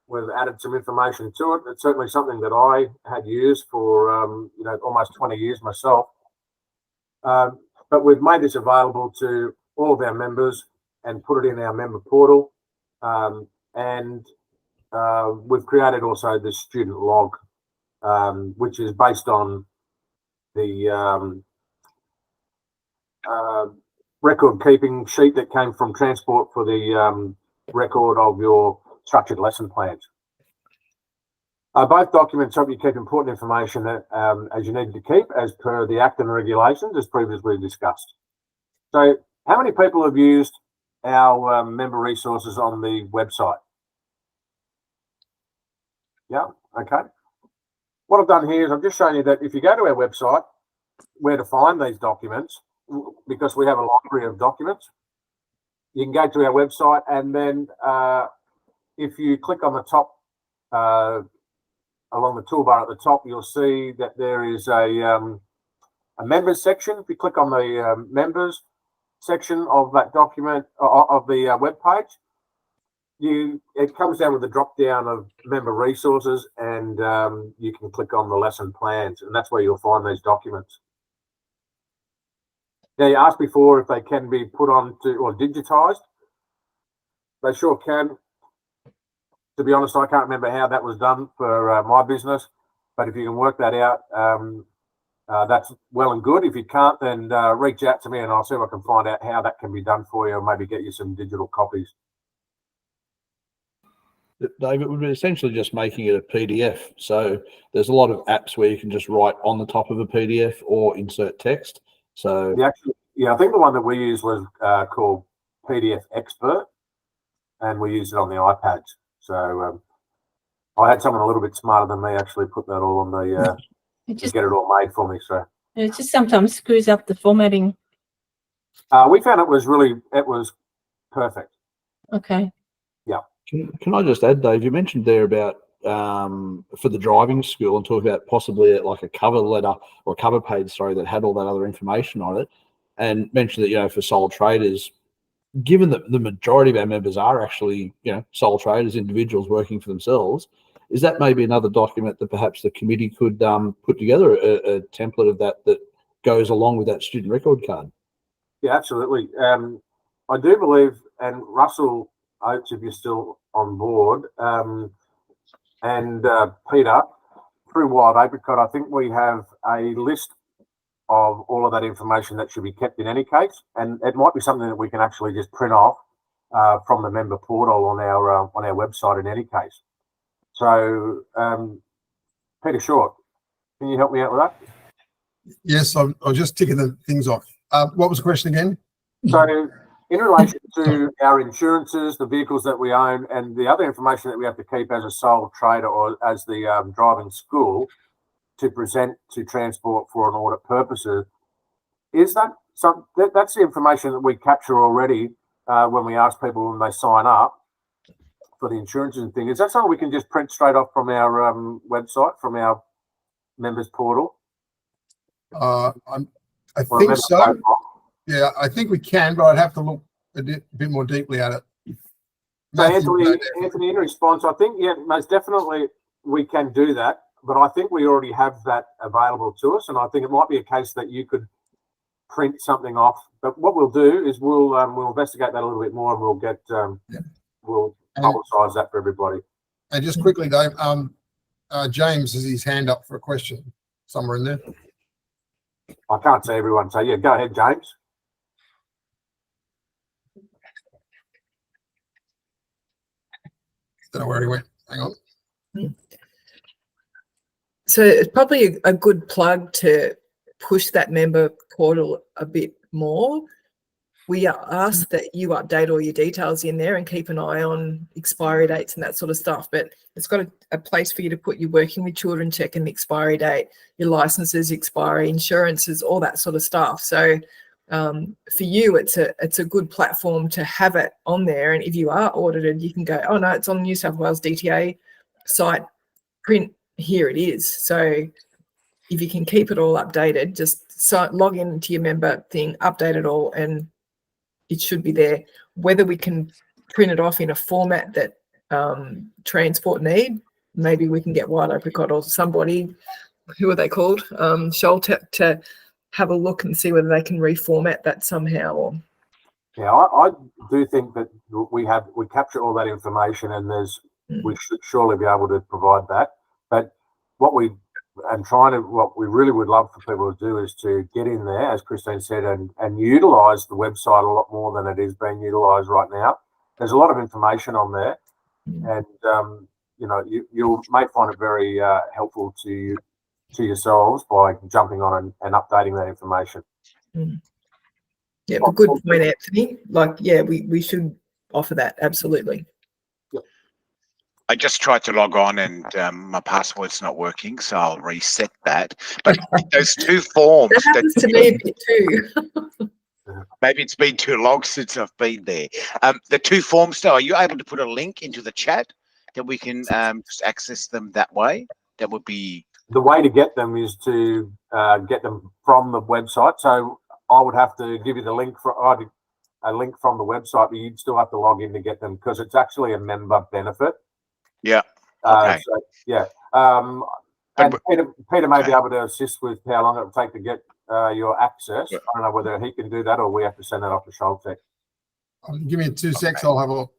we've added some information to it. It's certainly something that I had used for almost 20 years myself. But we've made this available to all of our members and put it in our member portal. And we've created also the student log, which is based on the record keeping sheet that came from Transport for the record of your structured lesson plans. Both documents help you keep important information that, as you need to keep as per the Act and regulations as previously discussed. So how many people have used our member resources on the website? Yeah, okay. What I've done here is I've just shown you that if you go to our website, where to find these documents, because we have a library of documents, you can go to our website, and then if you click on the top, along the toolbar at the top, you'll see that there is a members section. If you click on the members section of that document, of the web page, it comes down with a drop down of member resources, and you can click on the lesson plans, and that's where you'll find these documents. Now, you asked before if they can be put on to or digitized. They sure can. To be honest, I can't remember how that was done for my business, but if you can work that out, that's well and good. If you can't, then reach out to me and I'll see if I can find out how that can be done for you, or maybe get you some digital copies. David, would be essentially just making it a PDF. So there's a lot of apps where you can just write on the top of a PDF or insert text. So yeah, I think the one that we used was called PDF Expert, and we used it on the iPads. So I had someone a little bit smarter than me actually put that all on the get it all made for me. So it just sometimes screws up the formatting. We found it was perfect. Okay. Yeah. Can I just add, Dave? You mentioned there about for the driving school and talk about possibly like a cover letter or a cover page, sorry, that had all that other information on it, and mentioned that for sole traders. Given that the majority of our members are actually, sole traders, individuals working for themselves, is that maybe another document that perhaps the committee could put together, a template of that goes along with that student record card? Yeah, absolutely. I do believe, and Russell Oates, if you're still on board, and Peter, through Wild Apricot, I think we have a list of all of that information that should be kept in any case, and it might be something that we can actually just print off from the member portal on our website in any case. So, Peter Short, can you help me out with that? Yes, I'm just ticking the things off. What was the question again? So, in relation to our insurances, the vehicles that we own, and the other information that we have to keep as a sole trader or as the driving school to present to Transport for an audit purposes, is that that's the information that we capture already when we ask people when they sign up for the insurances and thing. Is that something we can just print straight off from our website, from our members portal? I think so. Profile? Yeah, I think we can, but I'd have to look a bit more deeply at it. So Anthony, in response, I think, yeah, most definitely we can do that, but I think we already have that available to us, and I think it might be a case that you could print something off. But what we'll do is we'll investigate that a little bit more, and we'll get we'll publicise that for everybody. And just quickly, Dave, James has his hand up for a question somewhere in there. I can't see everyone, so yeah, go ahead, James. Don't know where he went. Hang on. So it's probably a good plug to push that member portal a bit more. We ask that you update all your details in there and keep an eye on expiry dates and that sort of stuff. But it's got a place for you to put your working with children check and the expiry date, your licenses expiry, insurances, all that sort of stuff. So for you, it's a good platform to have it on there. And if you are audited, you can go, oh no, it's on the New South Wales DTA site, print, here it is. So if you can keep it all updated, just log into your member thing, update it all, and it should be there. Whether we can print it off in a format that transport need, maybe we can get White Apricot or somebody, who are they called, Scholl, to have a look and see whether they can reformat that somehow. Or yeah, I do think that we capture all that information, and we should surely be able to provide that. But what we really would love for people to do is to get in there, as Christine said, and utilise the website a lot more than it is being utilised right now. There's a lot of information on there, and you may find it very helpful to yourselves by jumping on and updating that information. Yeah, but good point, Anthony. Like, yeah, we should offer that, absolutely. I just tried to log on and my password's not working, so I'll reset that. But those two forms. That happens to me a bit too. Maybe it's been too long since I've been there. The two forms, though, are you able to put a link into the chat that we can just access them that way? That would be... The way to get them is to get them from the website. So I would have to give you the link from the website, but you'd still have to log in to get them because it's actually a member benefit. Yeah. Okay. So, yeah. And Peter may be able to assist with how long it will take to get your access. I don't know whether he can do that or we have to send that off to Scholl. Give me 2 secs. I'll have a look.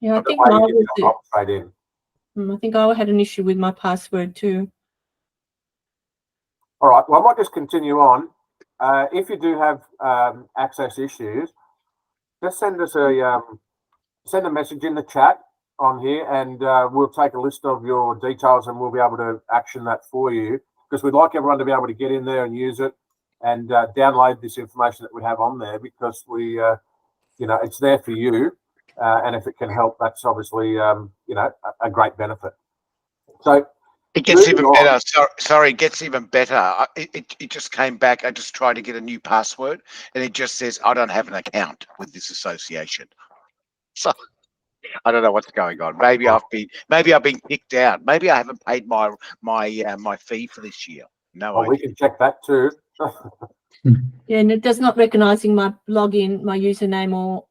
Yeah, I think I had an issue with my password too. All right. Well, I might just continue on. If you do have access issues, just send us send a message in the chat on here, and we'll take a list of your details and we'll be able to action that for you, because we'd like everyone to be able to get in there and use it and download this information that we have on there, because we it's there for you, and if it can help, that's obviously a great benefit. So it gets even better. Sorry, it gets even better. It just came back. I just tried to get a new password and it just says I don't have an account with this association. So I don't know what's going on. Maybe I've been kicked out. Maybe I haven't paid my fee for this year. No idea. We can check that too. Yeah, and it does not recognizing my login, my username or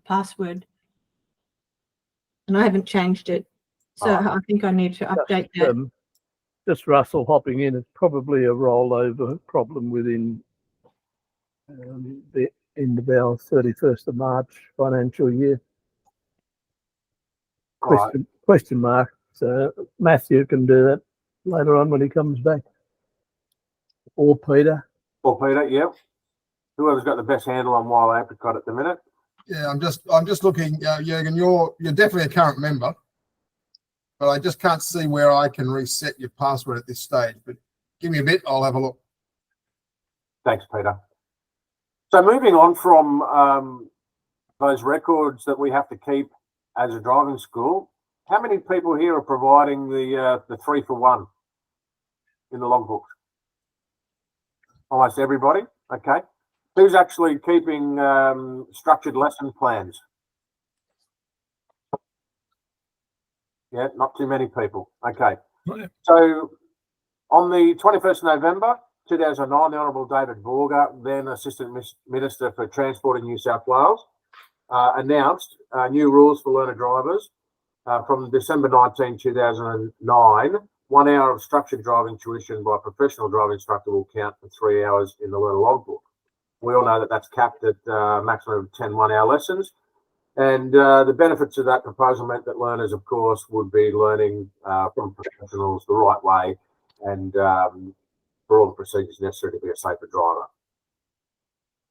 password, and I haven't changed it. So I think I need to update that. Just Russell hopping in. It's probably a rollover problem within the end of our 31st of March financial year. Question mark. So Matthew can do that later on when he comes back, or Peter. Yeah. Whoever's got the best handle on Wild Apricot at the minute. Yeah, I'm just looking, Jürgen. You're definitely a current member, but I just can't see where I can reset your password at this stage. But give me a bit, I'll have a look. Thanks, Peter. So moving on from those records that we have to keep as a driving school, how many people here are providing the 3-for-1 in the logbook? Almost everybody. Okay. Who's actually keeping structured lesson plans? Yeah, not too many people. Okay. So on the 21st of November 2009, the Honourable David Borger, then Assistant Minister for Transport in New South Wales, announced new rules for learner drivers. From December 19, 2009, 1 hour of structured driving tuition by a professional driving instructor will count for 3 hours in the learner logbook. We all know that that's capped at a maximum of 10 1-hour lessons. And the benefits of that proposal meant that learners, of course, would be learning from professionals the right way and for all the procedures necessary to be a safer driver.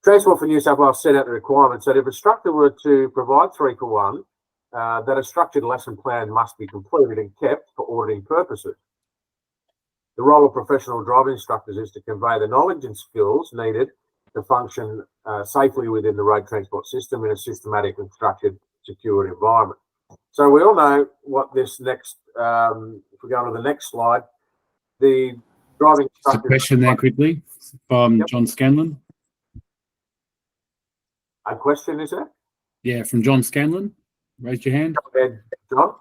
Transport for New South Wales set out the requirements that if a instructor were to provide 3-for-1, that a structured lesson plan must be completed and kept for auditing purposes. The role of professional driving instructors is to convey the knowledge and skills needed to function safely within the road transport system in a systematic and structured, secured environment. So we all know what this next, if we go on to the next slide, the driving Just a question there quickly from John Scanlon. A question, is there? Yeah, from John Scanlon. Raise your hand. Go ahead, John.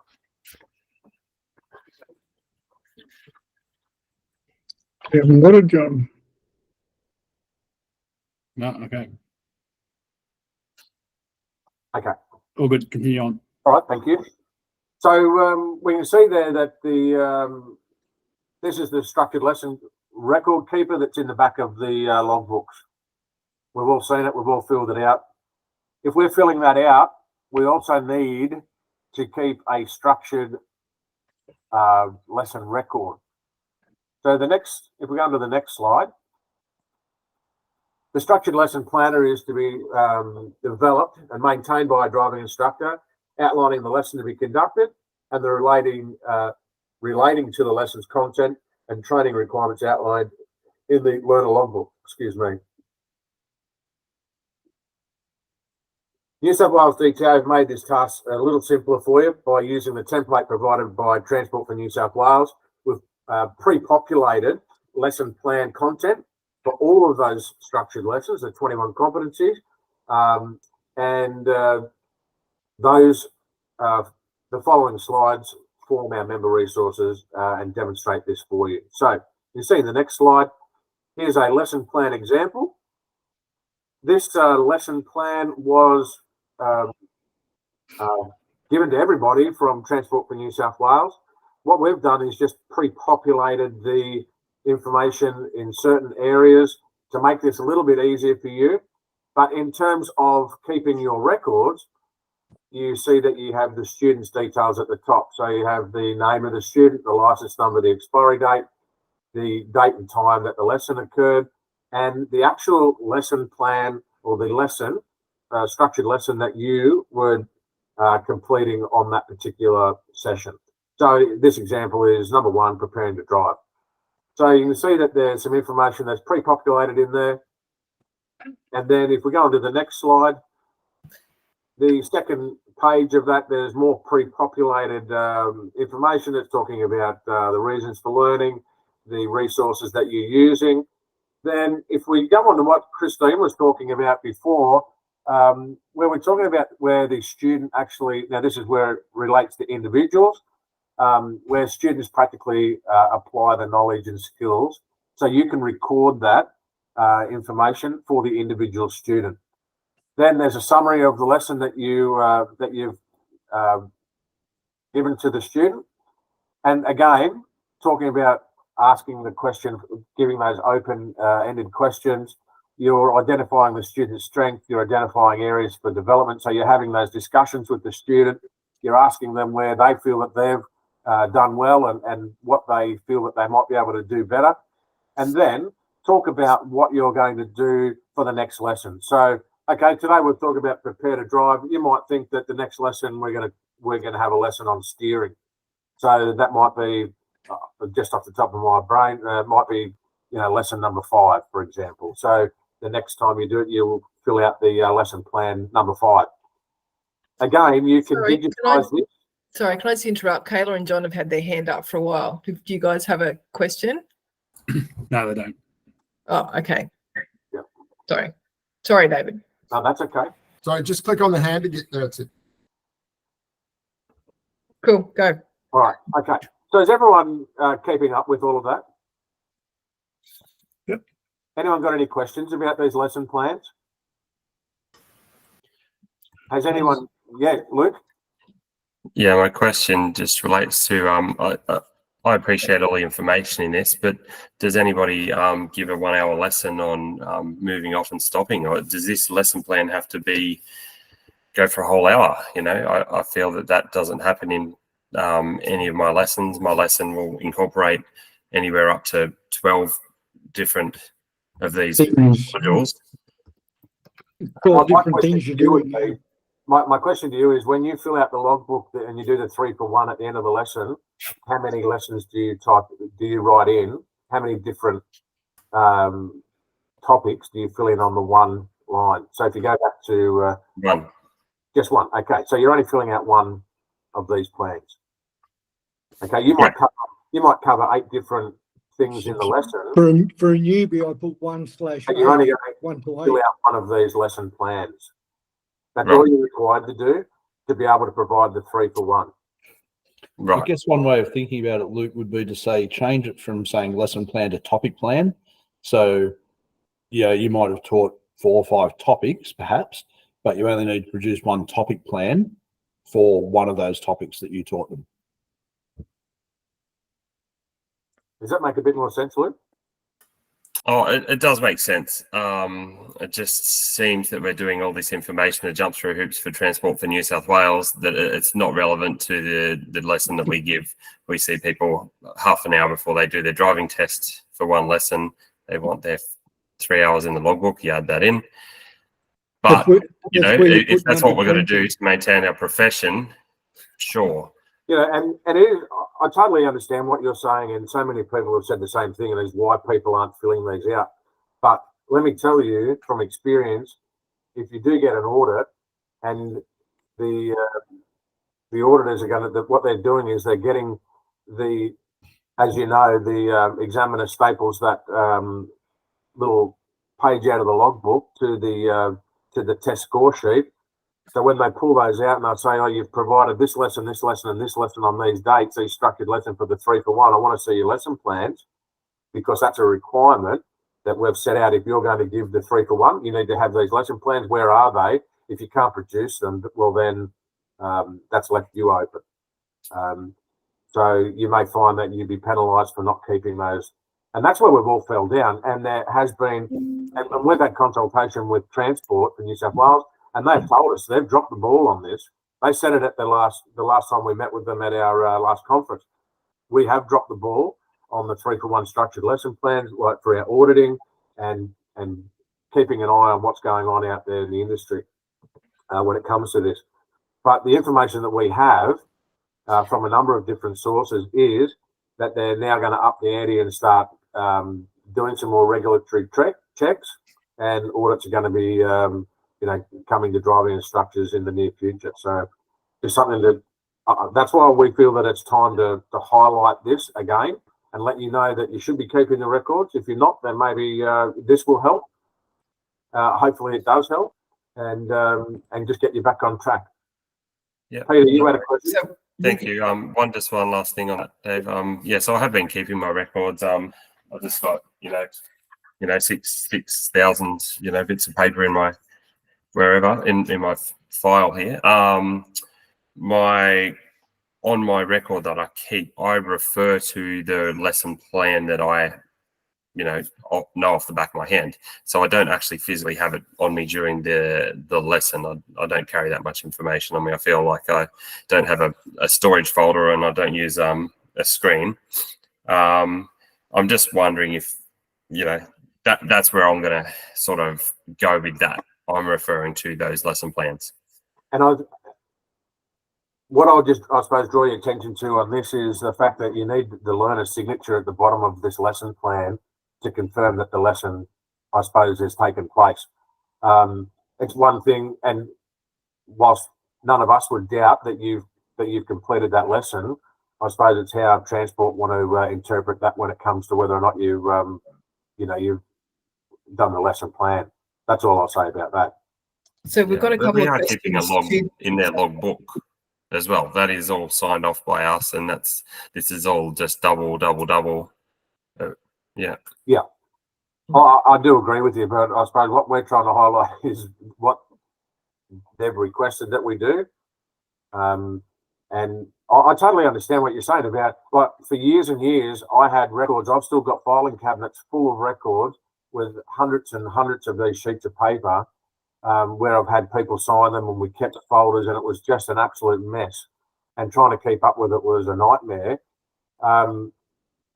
We haven't got it, John. No, okay. Okay. All good. Continue on. All right, thank you. So we can see there that the this is the structured lesson record keeper that's in the back of the logbooks. We've all seen it. We've all filled it out. If we're filling that out, we also need to keep a structured lesson record. So the next, if we go on to the next slide, the structured lesson planner is to be developed and maintained by a driving instructor, outlining the lesson to be conducted and the relating to the lesson's content and training requirements outlined in the learner logbook. Excuse me. New South Wales DTA have made this task a little simpler for you by using the template provided by Transport for New South Wales with pre-populated lesson plan content for all of those structured lessons, the 21 competencies, and those, the following slides form our member resources and demonstrate this for you. So you see in the next slide, here's a lesson plan example. This lesson plan was given to everybody from Transport for New South Wales. What we've done is just pre-populated the information in certain areas to make this a little bit easier for you. But in terms of keeping your records, you see that you have the student's details at the top. So you have the name of the student, the license number, the expiry date, the date and time that the lesson occurred, and the actual lesson plan or the lesson, structured lesson that you were completing on that particular session. So this example is number 1, preparing to drive. So you can see that there's some information that's pre-populated in there. And then if we go on to the next slide, the second page of that, there's more pre-populated information that's talking about the reasons for learning, the resources that you're using. Then if we go on to what Christine was talking about before, where we're talking about where the student actually, now this is where it relates to individuals, where students practically apply the knowledge and skills. So you can record that information for the individual student. Then there's a summary of the lesson that you've given to the student. And again, talking about asking the question, giving those open-ended questions, you're identifying the student's strength, you're identifying areas for development. So you're having those discussions with the student, you're asking them where they feel that they've done well and what they feel that they might be able to do better. And then talk about what you're going to do for the next lesson. So, okay, today we'll talk about prepare to drive. You might think that the next lesson we're gonna have a lesson on steering. So that might be just off the top of my brain, might be lesson number 5, for example. So the next time you do it, you'll fill out the lesson plan number 5. Again, you can digitize this. Sorry, can I just interrupt? Kayla and John have had their hand up for a while. Do you guys have a question? No, they don't. Oh, okay. Yeah. Sorry, David. No, that's okay. So just click on the hand to get there. That's it. Cool, go. All right, okay. So is everyone keeping up with all of that? Yep. Anyone got any questions about these lesson plans? Has anyone? Yeah, Luke? Yeah, my question just relates to I appreciate all the information in this, but does anybody give a 1-hour lesson on moving off and stopping, or does this lesson plan have to go for a whole hour? I feel that doesn't happen in any of my lessons. My lesson will incorporate anywhere up to 12 different of these modules. Different things you do. my question to you is, when you fill out the logbook and you do the 3-for-1 at the end of the lesson, how many lessons do you write in? How many different topics do you fill in on the one line? So if you go back to one, just one. Okay, so you're only filling out one of these plans. Okay, you might cover 8 different things in the lesson. For a newbie, I put 1/8. But you're only going to 1 to 8. fill out one of these lesson plans. That's Right. all you're required to do to be able to provide the 3-for-1. I guess one way of thinking about it, Luke, would be to say change it from saying lesson plan to topic plan. So, yeah, you might have taught 4 or 5 topics, perhaps, but you only need to produce one topic plan for one of those topics that you taught them. Does that make a bit more sense, Luke? Oh, it does make sense. It just seems that we're doing all this information that jumps through hoops for Transport for New South Wales, that it's not relevant to the lesson that we give. We see people half an hour before they do their driving test for one lesson. They want their 3 hours in the logbook. You add that in. But, you know, if that's what we're going to do to maintain our profession, sure. And it is, I totally understand what you're saying, and so many people have said the same thing, and is why people aren't filling these out. But let me tell you from experience, if you do get an audit, and the auditors are going to, what they're doing is they're getting the, as you know, the examiner staples that little page out of the logbook to the test score sheet. So when they pull those out and they say, oh, you've provided this lesson, and this lesson on these dates, these structured lesson for the 3-for-1, I want to see your lesson plans, because that's a requirement that we've set out. If you're going to give the 3-for-1, you need to have these lesson plans. Where are they? If you can't produce them, well, then that's left you open. So you may find that you'd be penalised for not keeping those. And that's where we've all fell down. And there has been, and we've had consultation with Transport for New South Wales, and they've told us they've dropped the ball on this. They said it at the last time we met with them at our last conference. We have dropped the ball on the 3-for-1 structured lesson plans, like for our auditing and keeping an eye on what's going on out there in the industry when it comes to this. But the information that we have from a number of different sources is that they're now going to up the ante and start doing some more regulatory checks, and audits are going to be coming to driving instructors in the near future. So it's something that that's why we feel that it's time to highlight this again and let you know that you should be keeping the records. If you're not, then maybe this will help. Hopefully it does help, and just get you back on track. Yeah. Peter, you had a question? Thank you. One last thing on that, Dave. So I have been keeping my records. I've just got 6,000 bits of paper in my wherever in my file here. On my record that I keep, I refer to the lesson plan that I know off the back of my hand. So I don't actually physically have it on me during the lesson. I don't carry that much information on me. I feel like I don't have a storage folder, and I don't use a screen. I'm just wondering if that's where I'm going to sort of go with that. I'm referring to those lesson plans. And what I'll just, I suppose, draw your attention to on this is the fact that you need the learner's signature at the bottom of this lesson plan to confirm that the lesson, I suppose, has taken place. It's one thing, and whilst none of us would doubt that you've completed that lesson, I suppose it's how Transport want to interpret that when it comes to whether or not you've done the lesson plan. That's all I'll say about that. So we've got a couple of questions. Keeping a log in their logbook as well. That is all signed off by us, and this is all just double. Yeah. I do agree with you, but I suppose what we're trying to highlight is what they've requested that we do. And I totally understand what you're saying about, like, for years and years, I had records. I've still got filing cabinets full of records with hundreds and hundreds of these sheets of paper where I've had people sign them, and we kept the folders, and it was just an absolute mess. And trying to keep up with it was a nightmare.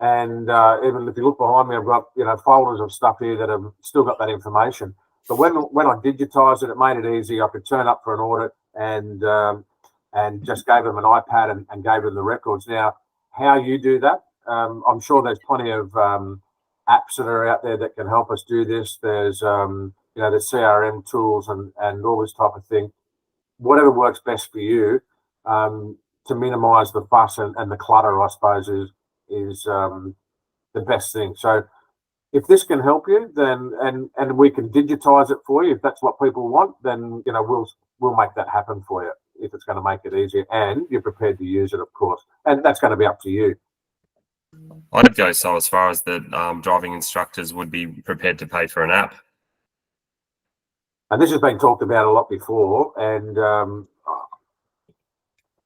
And even if you look behind me, I've got folders of stuff here that have still got that information. But when I digitised it, it made it easy. I could turn up for an audit, and just gave them an iPad and gave them the records. Now, how you do that, I'm sure there's plenty of apps that are out there that can help us do this. There's the CRM tools and all this type of thing. Whatever works best for you, to minimise the fuss and the clutter, I suppose, is the best thing. So if this can help you, then and we can digitize it for you, if that's what people want, then we'll make that happen for you if it's going to make it easier and you're prepared to use it, of course. And that's going to be up to you. I'd go so as far as that driving instructors would be prepared to pay for an app. And this has been talked about a lot before, and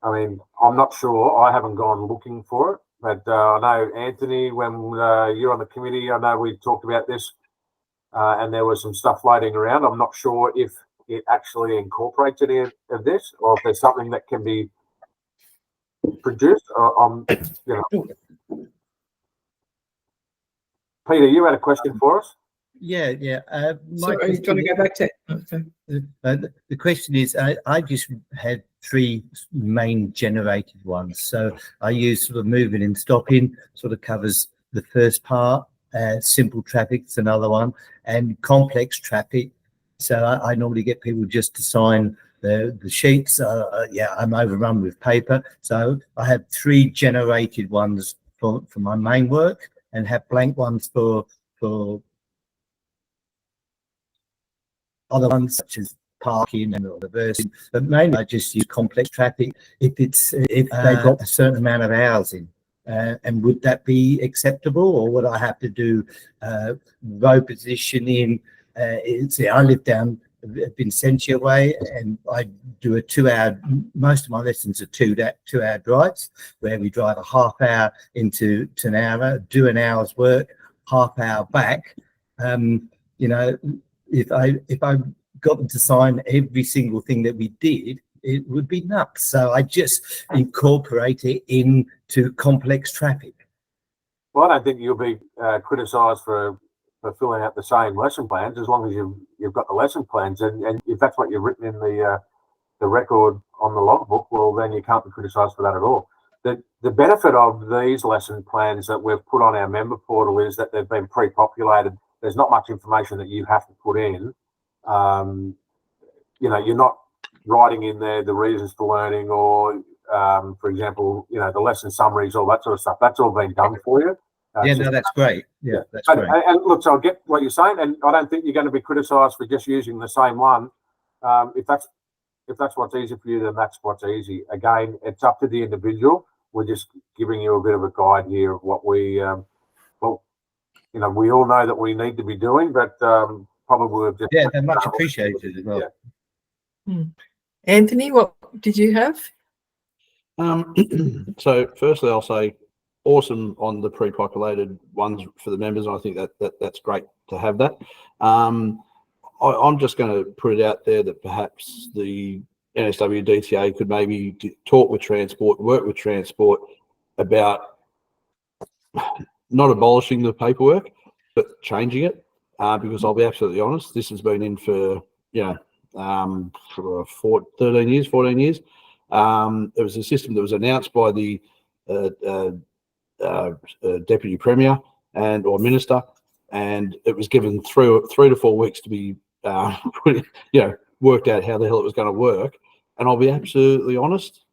I mean, I'm not sure. I haven't gone looking for it, but I know, Anthony, when you're on the committee, I know we talked about this, and there was some stuff floating around. I'm not sure if it actually incorporates any of this, or if there's something that can be produced. Peter, you had a question for us? Yeah. Sorry, are you trying to go back to? The question is, I just had 3 main generated ones. So I use sort of moving and stopping, sort of covers the first part. Simple traffic's another one, and complex traffic. So I normally get people just to sign the sheets. I'm overrun with paper. So I have 3 generated ones for my main work, and have blank ones for other ones such as parking and reversing. But mainly I just use complex traffic if they've got a certain amount of hours in. And would that be acceptable, or would I have to do row positioning? I live down Vincentia way, and I do a 2-hour. Most of my lessons are 2-hour drives, where we drive a half hour into an hour, do an hour's work, half hour back. If I got them to sign every single thing that we did, it would be nuts. So I just incorporate it into complex traffic. Well, I don't think you'll be criticised for filling out the same lesson plans, as long as you've got the lesson plans, and if that's what you've written in the record on the logbook, well, then you can't be criticised for that at all. The benefit of these lesson plans that we've put on our member portal is that they've been pre-populated. There's not much information that you have to put in. You're not writing in there the reasons for learning, or for example, the lesson summaries, all that sort of stuff. That's all been done for you. That's great. Yeah, that's great. And look, so I get what you're saying, and I don't think you're going to be criticised for just using the same one. If that's what's easy for you, then that's what's easy. Again, it's up to the individual. We're just giving you a bit of a guide here of what we, we all know that we need to be doing, but probably we've just they're much appreciated as well. Yeah. Anthony, what did you have? So firstly, I'll say awesome on the pre-populated ones for the members. I think that's great to have that. I'm just going to put it out there that perhaps the NSW DTA could maybe talk with Transport, work with Transport about not abolishing the paperwork, but changing it. Because I'll be absolutely honest, this has been in for 13 years, 14 years. It was a system that was announced by the Deputy Premier or Minister, and it was given 3 to 4 weeks to be worked out how the hell it was going to work. And I'll be absolutely honest,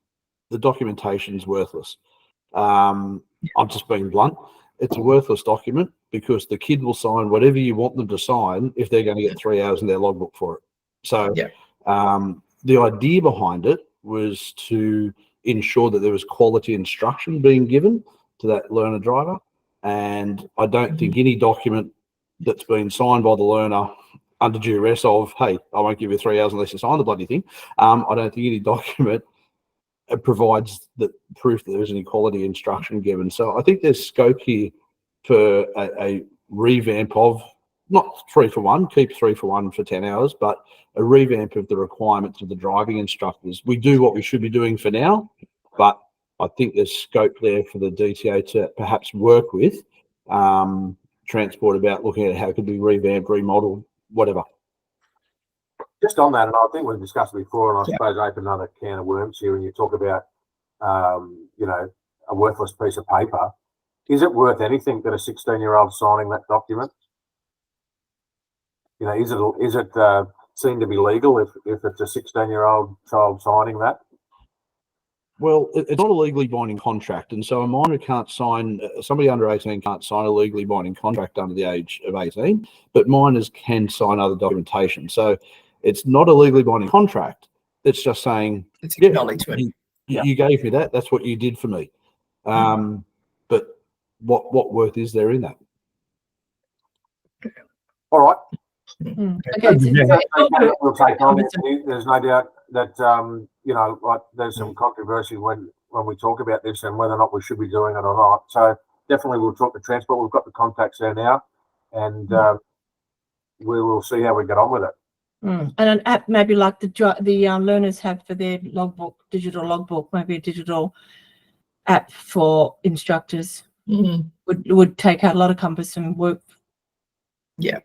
the documentation's worthless. I'm just being blunt. It's a worthless document because the kid will sign whatever you want them to sign if they're going to get 3 hours in their logbook for it. So the idea behind it was to ensure that there was quality instruction being given to that learner driver. And I don't think any document that's been signed by the learner under duress of, hey, I won't give you 3 hours unless you sign the bloody thing. I don't think any document provides the proof that there's any quality instruction given. So I think there's scope here for a revamp of, not 3 for 1, keep 3 for 1 for 10 hours, but a revamp of the requirements of the driving instructors. We do what we should be doing for now, but I think there's scope there for the DTA to perhaps work with Transport about looking at how it could be revamped, remodeled, whatever. Just on that, and I think we've discussed it before, and I suppose open another can of worms here, and you talk about, you know, a worthless piece of paper. Is it worth anything that a 16-year-old signing that document? You know, is it seen to be legal if it's a 16-year-old child signing that? Well, it's not a legally binding contract, and so a minor can't sign. Somebody under 18 can't sign a legally binding contract under the age of 18, but minors can sign other documentation. So it's not a legally binding contract. It's just saying, it's acknowledgement. You gave me that. That's what you did for me. But what worth is there in that? All right. Okay. We'll take on. There's no doubt that you know, like there's some controversy when we talk about this and whether or not we should be doing it or not. So definitely we'll talk to transport. We've got the contacts there now, and we will see how we get on with it. And an app maybe like the learners have for their logbook, digital logbook, maybe a digital app for instructors would take out a lot of cumbersome work. Yeah.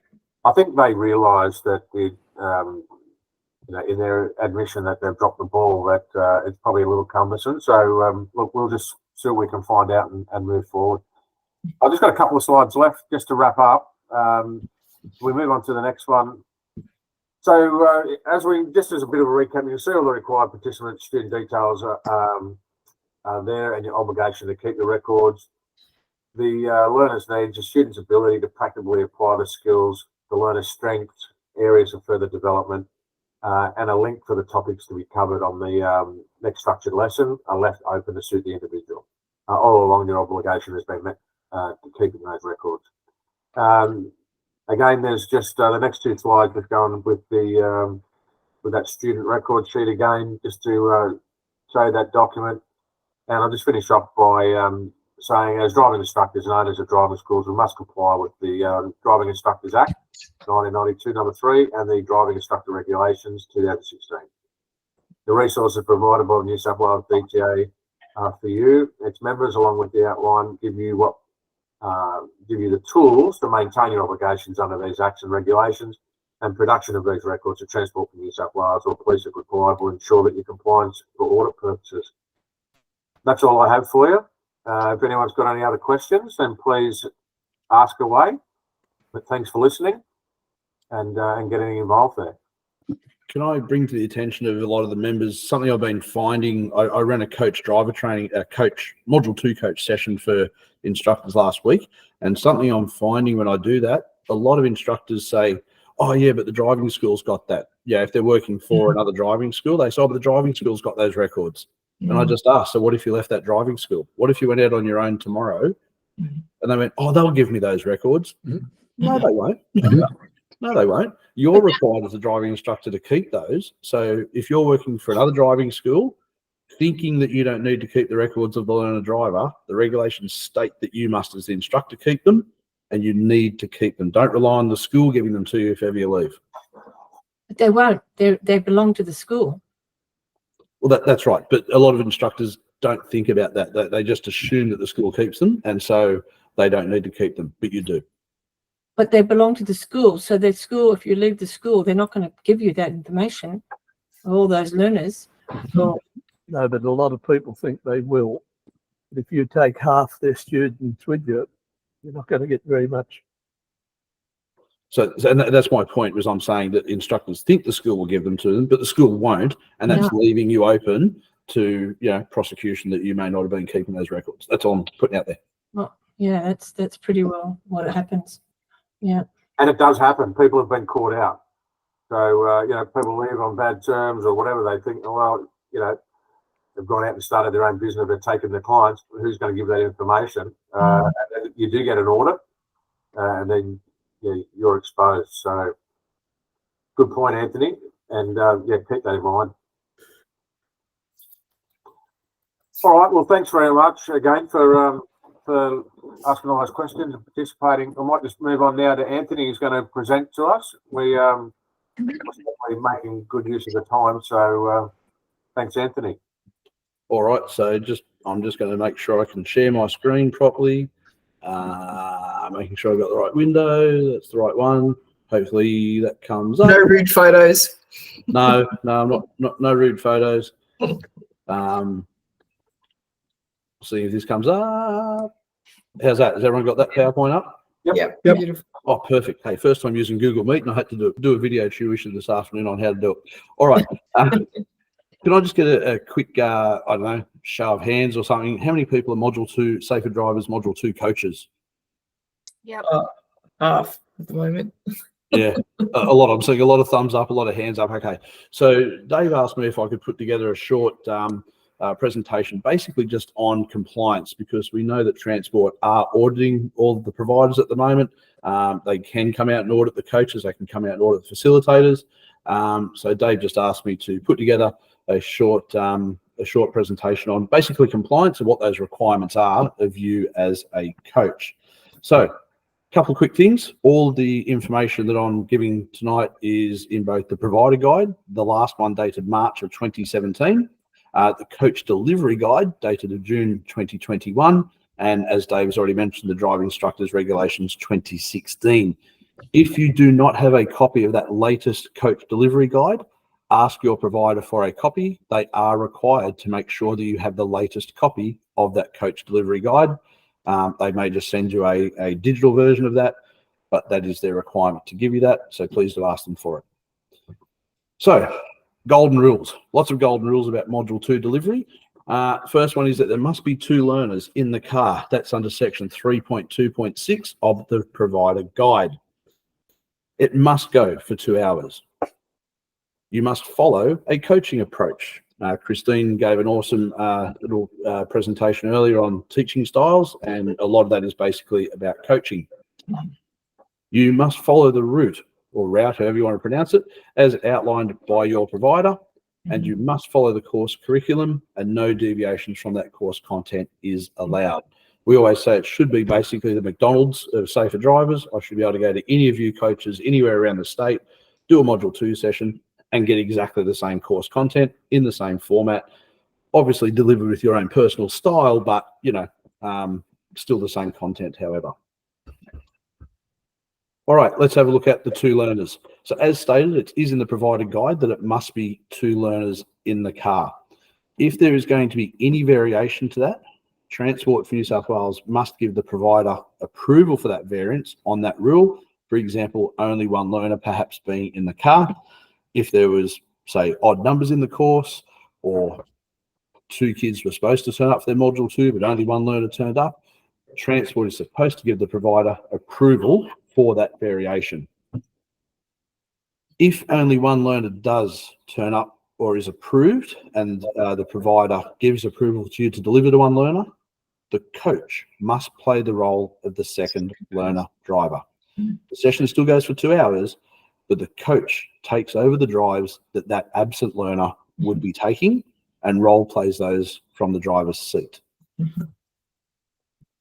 I think they realise that it, you know, in their admission that they've dropped the ball, that it's probably a little cumbersome. So look, we'll just see what we can find out and move forward. I've just got a couple of slides left just to wrap up. We move on to the next one. So just as a bit of a recap, you can see all the required participant student details are there, and your obligation to keep the records. The learner's needs, the student's ability to practically apply the skills, the learner's strengths, areas of further development, and a link for the topics to be covered on the next structured lesson are left open to suit the individual. All along, your obligation has been met to keeping those records. Again, there's just the next two slides just going with the with that student record sheet again, just to show that document. And I'll just finish off by saying, as driving instructors and owners of driving schools, we must comply with the Driving Instructors Act 1992 number 3 and the Driving Instructor Regulations 2016. The resources provided by the New South Wales DTA for you, its members, along with the outline, give you the tools to maintain your obligations under these acts and regulations, and production of these records of Transport for New South Wales or police if required will ensure that your compliance for audit purposes. That's all I have for you. If anyone's got any other questions, then please ask away. But thanks for listening and getting involved there. Can I bring to the attention of a lot of the members something I've been finding? I ran a coach driver training, module 2 coach session for instructors last week, and something I'm finding when I do that, a lot of instructors say, "Oh yeah, but the driving school's got that." Yeah, if they're working for another driving school, they say, "Oh, but the driving school's got those records." And I just asked, "So what if you left that driving school? What if you went out on your own tomorrow?" And they went, "Oh, they'll give me those records." No, they won't. No, they won't. You're required as a driving instructor to keep those. So if you're working for another driving school, thinking that you don't need to keep the records of the learner driver, the regulations state that you must, as the instructor, keep them, and you need to keep them. Don't rely on the school giving them to you if ever you leave. But they won't. They belong to the school. Well, that's right. But a lot of instructors don't think about that. They just assume that the school keeps them, and so they don't need to keep them, but you do. But they belong to the school. So the school, if you leave the school, they're not going to give you that information, all those learners. No, but a lot of people think they will. But if you take half their students with you, you're not going to get very much. So and that's my point, was I'm saying that instructors think the school will give them to them, but the school won't, and that's leaving you open to prosecution that you may not have been keeping those records. That's all I'm putting out there. Well, yeah, that's pretty well what happens. Yeah. And it does happen. People have been caught out. So, people leave on bad terms or whatever. They think, well, they've gone out and started their own business. They've taken their clients. Who's going to give that information? And you do get an audit, and then you're exposed. So, good point, Anthony. And keep that in mind. All right. Well, thanks very much again for asking all those questions and participating. I might just move on now to Anthony, who's going to present to us. We're making good use of the time, so thanks, Anthony. All right, so I'm just going to make sure I can share my screen properly, making sure I've got the right window. That's the right one. Hopefully that comes up. No rude photos. No, no rude photos. See if this comes up. How's that? Has everyone got that PowerPoint up? Yep. Beautiful. Oh, perfect. Hey, first time using Google Meet, and I had to do a video tuition this afternoon on how to do it. All right. Can I just get a quick, I don't know, show of hands or something? How many people are Module 2 Safer Drivers, Module 2 coaches? Yep. Half at the moment. Yeah, a lot. I'm seeing a lot of thumbs up, a lot of hands up. Okay. So Dave asked me if I could put together a short presentation, basically just on compliance, because we know that Transport are auditing all of the providers at the moment. They can come out and audit the coaches. They can come out and audit the facilitators. So Dave just asked me to put together a short presentation on basically compliance and what those requirements are of you as a coach. So a couple of quick things. All the information that I'm giving tonight is in both the provider guide, the last one dated March of 2017, the coach delivery guide dated of June 2021, and as Dave has already mentioned, the driving instructors regulations 2016. If you do not have a copy of that latest coach delivery guide, ask your provider for a copy. They are required to make sure that you have the latest copy of that coach delivery guide. They may just send you a digital version of that, but that is their requirement to give you that. So please do ask them for it. So golden rules, lots of golden rules about Module 2 delivery. First one is that there must be 2 learners in the car. That's under section 3.2.6 of the provider guide. It must go for 2 hours. You must follow a coaching approach. Christine gave an awesome little presentation earlier on teaching styles, and a lot of that is basically about coaching. You must follow the route, or route, however you want to pronounce it, as outlined by your provider, and you must follow the course curriculum, and no deviations from that course content is allowed. We always say it should be basically the McDonald's of safer drivers. I should be able to go to any of you coaches anywhere around the state, do a Module 2 session, and get exactly the same course content in the same format. Obviously delivered with your own personal style, but still the same content, however. All right, let's have a look at the 2 learners. So as stated, it is in the provider guide that it must be 2 learners in the car. If there is going to be any variation to that, Transport for New South Wales must give the provider approval for that variance on that rule. For example, only 1 learner perhaps being in the car. If there was, say, odd numbers in the course, or 2 kids were supposed to turn up for their Module 2, but only 1 learner turned up, Transport is supposed to give the provider approval for that variation. If only 1 learner does turn up or is approved, and the provider gives approval to you to deliver to 1 learner, the coach must play the role of the second learner driver. The session still goes for 2 hours, but the coach takes over the drives that absent learner would be taking and role plays those from the driver's seat.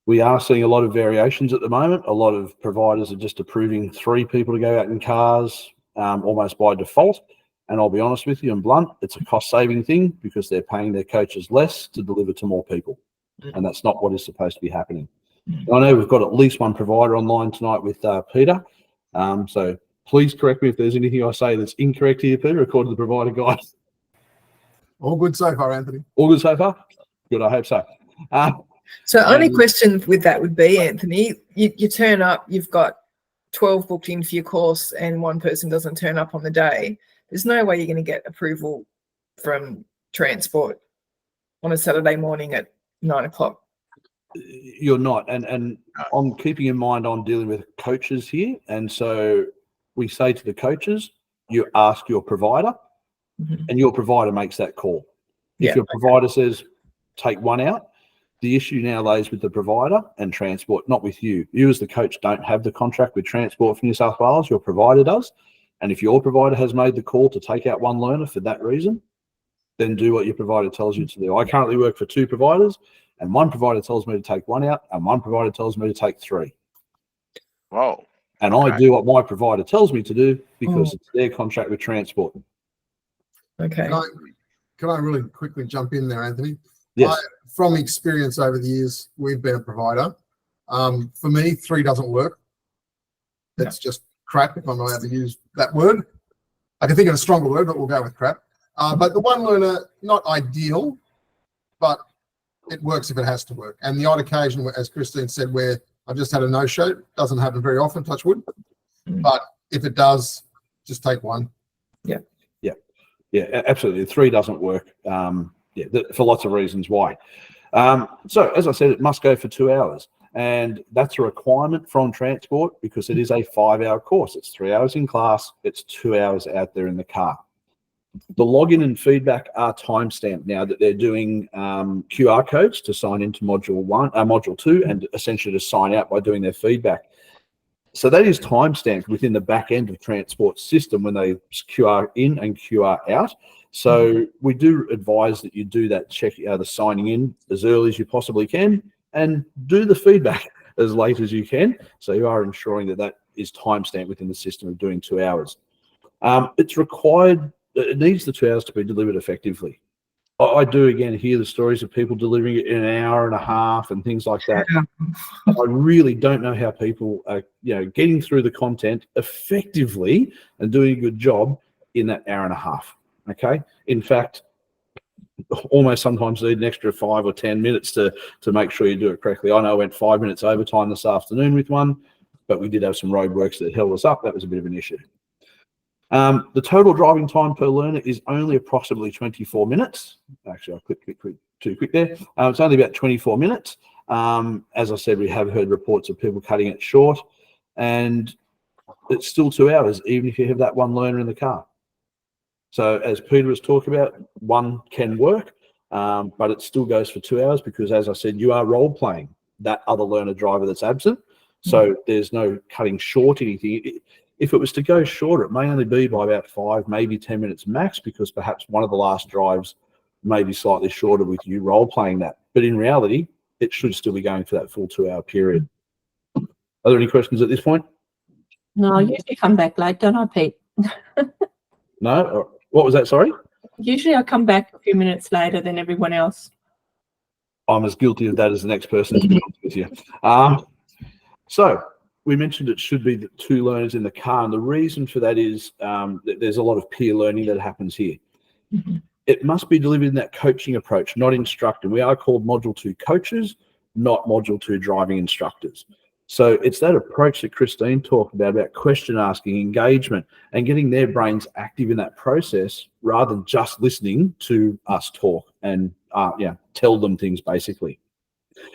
We are seeing a lot of variations at the moment. A lot of providers are just approving 3 people to go out in cars almost by default. And I'll be honest with you and blunt, it's a cost-saving thing because they're paying their coaches less to deliver to more people. And that's not what is supposed to be happening. I know we've got at least 1 provider online tonight with Peter. So please correct me if there's anything I say that's incorrect here, Peter, according to the provider guide. All good so far, Anthony. All good so far? Good, I hope so. So only question with that would be, Anthony, you turn up, you've got 12 booked in for your course and 1 person doesn't turn up on the day. There's no way you're going to get approval from Transport on a Saturday morning at 9 o'clock. You're not. And I'm keeping in mind I'm dealing with coaches here. And so we say to the coaches, you ask your provider and your provider makes that call. If your provider says, take 1 out, the issue now lays with the provider and Transport, not with you. You as the coach don't have the contract with Transport for New South Wales, your provider does. And if your provider has made the call to take out 1 learner for that reason, then do what your provider tells you to do. I currently work for 2 providers, and 1 provider tells me to take 1 out, and 1 provider tells me to take 3. Whoa. And I do what my provider tells me to do because it's their contract with Transport. Okay. Can I really quickly jump in there, Anthony? Yes. From experience over the years, we've been a provider. For me, 3 doesn't work. That's just crap, if I'm allowed to use that word. I can think of a stronger word, but we'll go with crap. But the one learner, not ideal, but it works if it has to work. And the odd occasion, as Christine said, where I've just had a no-show, doesn't happen very often, touch wood. But if it does, just take one. Yeah, absolutely. 3 doesn't work. For lots of reasons why. So as I said, it must go for 2 hours. And that's a requirement from transport because it is a 5-hour course. It's 3 hours in class. It's 2 hours out there in the car. The login and feedback are timestamped now that they're doing QR codes to sign into module 2 and essentially to sign out by doing their feedback. So that is timestamped within the back end of transport system when they QR in and QR out. So we do advise that you do that the signing in as early as you possibly can and do the feedback as late as you can. So you are ensuring that that is timestamped within the system of doing 2 hours. It's required, it needs the 2 hours to be delivered effectively. I do again hear the stories of people delivering it in an hour and a half and things like that. I really don't know how people are, getting through the content effectively and doing a good job in that hour and a half. Okay. In fact, almost sometimes need an extra 5 or 10 minutes to make sure you do it correctly. I know I went 5 minutes overtime this afternoon with one, but we did have some roadworks that held us up. That was a bit of an issue. The total driving time per learner is only approximately 24 minutes. Actually, I clicked too quick there. It's only about 24 minutes. As I said, we have heard reports of people cutting it short, and it's still 2 hours, even if you have that one learner in the car. So as Peter was talking about, one can work, but it still goes for 2 hours because, as I said, you are role playing that other learner driver that's absent. So there's no cutting short anything. If it was to go shorter, it may only be by about 5, maybe 10 minutes max, because perhaps one of the last drives may be slightly shorter with you role playing that. But in reality, it should still be going for that full 2 hour period. Are there any questions at this point? No, I usually come back late, don't I, Pete? No? What was that, sorry? Usually I come back a few minutes later than everyone else. I'm as guilty of that as the next person, to be honest with you. So we mentioned it should be the 2 learners in the car, and the reason for that is that there's a lot of peer learning that happens here. It must be delivered in that coaching approach, not instructor. We are called Module 2 coaches, not Module 2 driving instructors. So it's that approach that Christine talked about question asking, engagement, and getting their brains active in that process rather than just listening to us talk and tell them things, basically.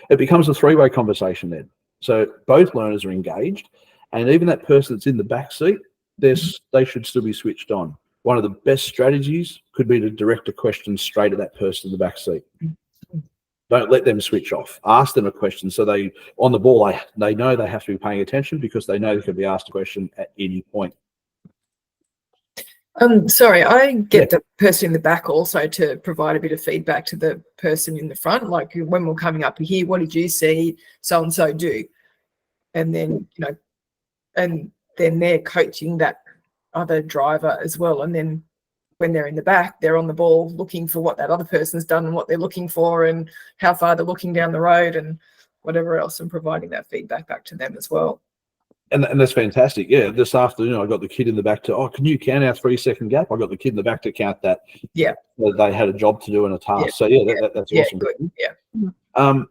It becomes a 3-way conversation then. So both learners are engaged, and even that person that's in the back seat, they should still be switched on. One of the best strategies could be to direct a question straight at that person in the back seat. Don't let them switch off. Ask them a question so they, on the ball, they know they have to be paying attention because they know they could be asked a question at any point. Sorry, I get the person in the back also to provide a bit of feedback to the person in the front. Like when we're coming up here, what did you see so and so do? And then, and then they're coaching that other driver as well. And then when they're in the back, they're on the ball looking for what that other person's done and what they're looking for and how far they're looking down the road and whatever else, and providing that feedback back to them as well. And that's fantastic. Yeah, this afternoon I got the kid in the back to, can you count our 3-second gap? I got the kid in the back to count that. Yeah. They had a job to do and a task. So that's awesome. Good. Yeah.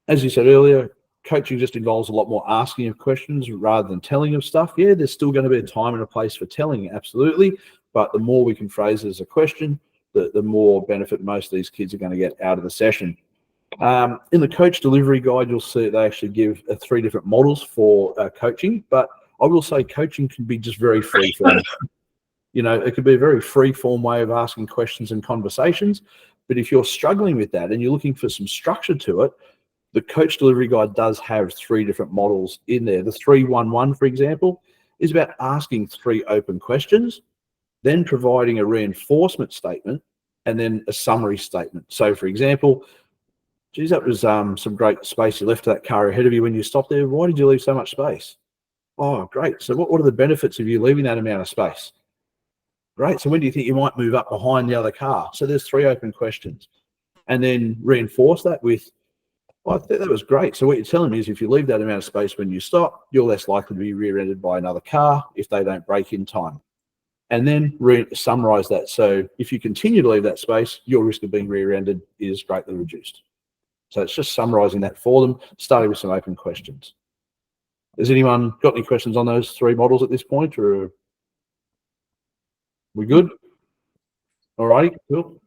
As you said earlier, coaching just involves a lot more asking of questions rather than telling of stuff. Yeah, there's still going to be a time and a place for telling, absolutely. But the more we can phrase it as a question, the more benefit most of these kids are going to get out of the session. In the coach delivery guide, you'll see they actually give 3 different models for coaching, but I will say coaching can be just very free form. It could be a very free form way of asking questions and conversations, but if you're struggling with that and you're looking for some structure to it, the coach delivery guide does have 3 different models in there. The 311, for example, is about asking 3 open questions, then providing a reinforcement statement, and then a summary statement. So, for example, geez, that was some great space you left to that car ahead of you when you stopped there. Why did you leave so much space? Oh, great. So what are the benefits of you leaving that amount of space? Great. So when do you think you might move up behind the other car? So there's 3 open questions. And then reinforce that with, Well, I think that was great. So what you're telling me is if you leave that amount of space when you stop, you're less likely to be rear-ended by another car if they don't brake in time. And then summarize that. So if you continue to leave that space, your risk of being rear-ended is greatly reduced. So it's just summarizing that for them, starting with some open questions. Has anyone got any questions on those three models at this point, or are we good? All righty, cool.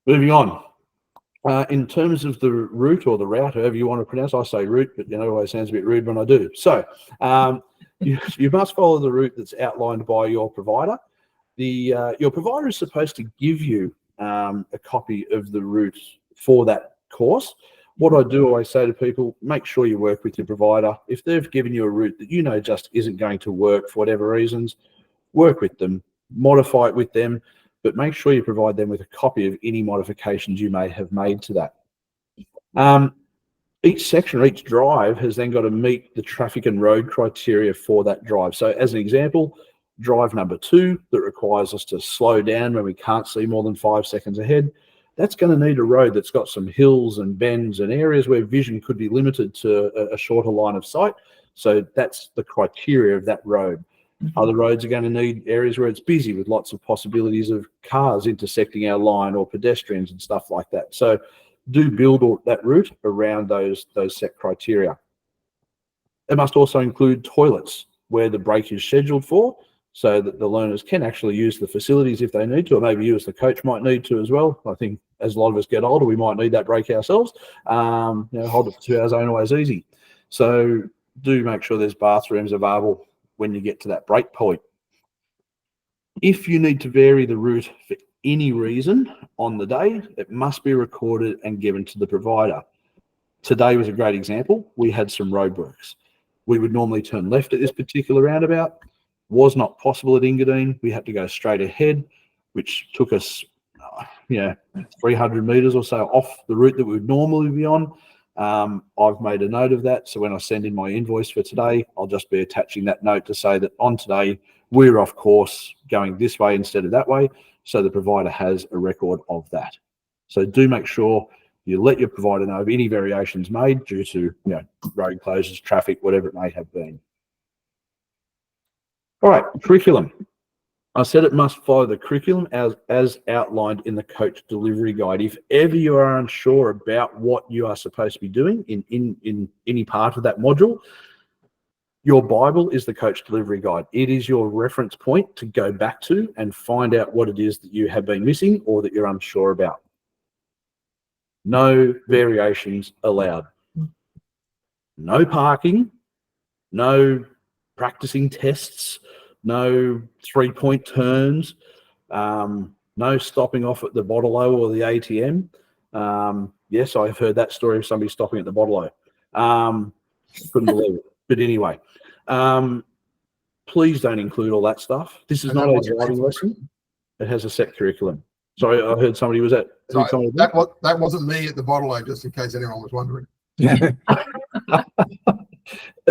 Moving on. In terms of the route or the route, however you want to pronounce, I say route, but it always sounds a bit rude when I do. So you must follow the route that's outlined by your provider. Your provider is supposed to give you a copy of the route for that course. What I do always say to people, make sure you work with your provider. If they've given you a route that you know just isn't going to work for whatever reasons, work with them, modify it with them, but make sure you provide them with a copy of any modifications you may have made to that. Each section or each drive has then got to meet the traffic and road criteria for that drive. So as an example, drive number 2 that requires us to slow down when we can't see more than 5 seconds ahead, that's going to need a road that's got some hills and bends and areas where vision could be limited to a shorter line of sight. So that's the criteria of that road. Other roads are going to need areas where it's busy with lots of possibilities of cars intersecting our line or pedestrians and stuff like that. So do build that route around those set criteria. It must also include toilets where the break is scheduled for, so that the learners can actually use the facilities if they need to, or maybe you as the coach might need to as well. I think as a lot of us get older, we might need that break ourselves. Hold it for 2 hours ain't always easy. So do make sure there's bathrooms available when you get to that break point. If you need to vary the route for any reason on the day, it must be recorded and given to the provider. Today was a great example. We had some roadworks. We would normally turn left at this particular roundabout. Was not possible at Engadine. We had to go straight ahead, which took us 300 meters or so off the route that we would normally be on. I've made a note of that, so when I send in my invoice for today, I'll just be attaching that note to say that on today we're off course going this way instead of that way, so the provider has a record of that. So do make sure you let your provider know of any variations made due to road closures, traffic, whatever it may have been. All right, curriculum. I said it must follow the curriculum as outlined in the coach delivery guide. If ever you are unsure about what you are supposed to be doing in any part of that module, your Bible is the coach delivery guide. It is your reference point to go back to and find out what it is that you have been missing or that you're unsure about. No variations allowed. No parking, no practicing tests, no 3-point turns, no stopping off at the bottle-o or the ATM. Yes, I've heard that story of somebody stopping at the bottle-o. Couldn't believe it. But anyway, please don't include all that stuff. This is not a driving lesson. It has a set curriculum. Sorry, I heard somebody was at... Sorry, that wasn't me at the bottle-o, just in case anyone was wondering.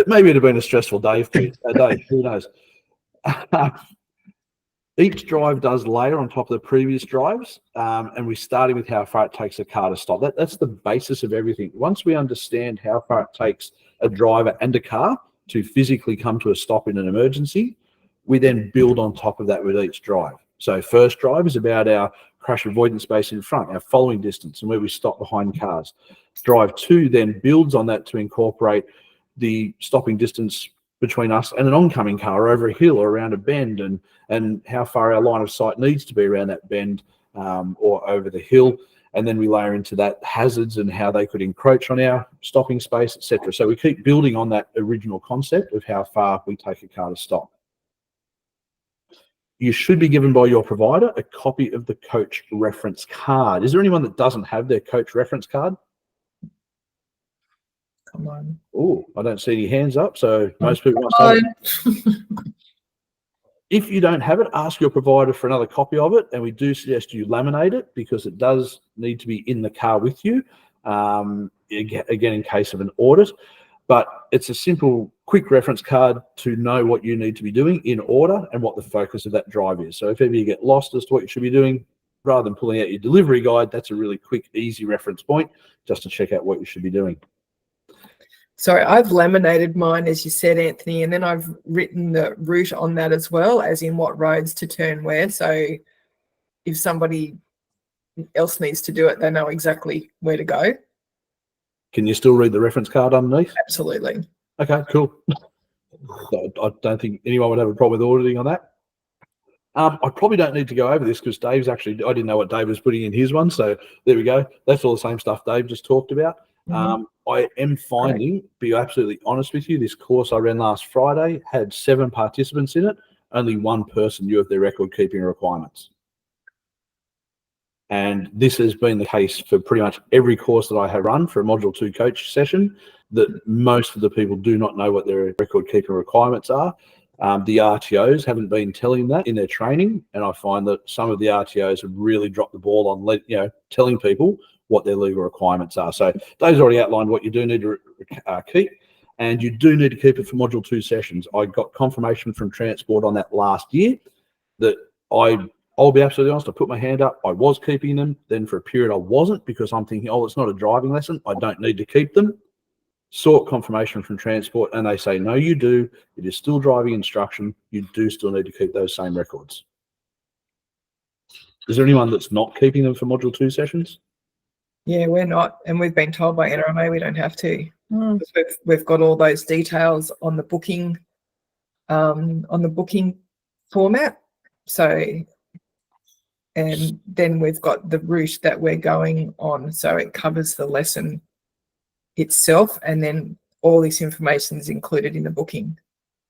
Maybe it'd have been a stressful day. Who knows? Each drive does layer on top of the previous drives, and we're starting with how far it takes a car to stop. That's the basis of everything. Once we understand how far it takes a driver and a car to physically come to a stop in an emergency, we then build on top of that with each drive. So first drive is about our crash avoidance space in front, our following distance, and where we stop behind cars. Drive 2 then builds on that to incorporate the stopping distance between us and an oncoming car over a hill or around a bend, and how far our line of sight needs to be around that bend or over the hill. And then we layer into that hazards and how they could encroach on our stopping space, etc. So we keep building on that original concept of how far we take a car to stop. You should be given by your provider a copy of the coach reference card. Is there anyone that doesn't have their coach reference card? Come on. Oh, I don't see any hands up, so most people must have it. If you don't have it, ask your provider for another copy of it, and we do suggest you laminate it because it does need to be in the car with you, again, in case of an audit. But it's a simple, quick reference card to know what you need to be doing in order and what the focus of that drive is. So if ever you get lost as to what you should be doing, rather than pulling out your delivery guide, that's a really quick, easy reference point just to check out what you should be doing. Sorry, I've laminated mine, as you said, Anthony, and then I've written the route on that as well, as in what roads to turn where. So if somebody else needs to do it, they know exactly where to go. Can you still read the reference card underneath? Absolutely. Okay, cool. I don't think anyone would have a problem with auditing on that. I probably don't need to go over this because Dave's actually, I didn't know what Dave was putting in his one. So there we go. That's all the same stuff Dave just talked about. I am finding, be absolutely honest with you, this course I ran last Friday had 7 participants in it. Only 1 person knew of their record keeping requirements. And this has been the case for pretty much every course that I have run for a Module 2 coach session, that most of the people do not know what their record keeping requirements are. The RTOs haven't been telling that in their training, and I find that some of the RTOs have really dropped the ball on telling people what their legal requirements are. So Dave's already outlined what you do need to keep, and you do need to keep it for Module 2 sessions. I got confirmation from Transport on that last year that I'll be absolutely honest, I put my hand up, I was keeping them, then for a period I wasn't because I'm thinking, oh, it's not a driving lesson, I don't need to keep them. Sought confirmation from Transport and they say, no, you do. It is still driving instruction. You do still need to keep those same records. Is there anyone that's not keeping them for Module 2 sessions? Yeah, we're not. And we've been told by NRMA we don't have to. We've got all those details on the booking format. So, and then we've got the route that we're going on. So it covers the lesson itself, and then all this information is included in the booking.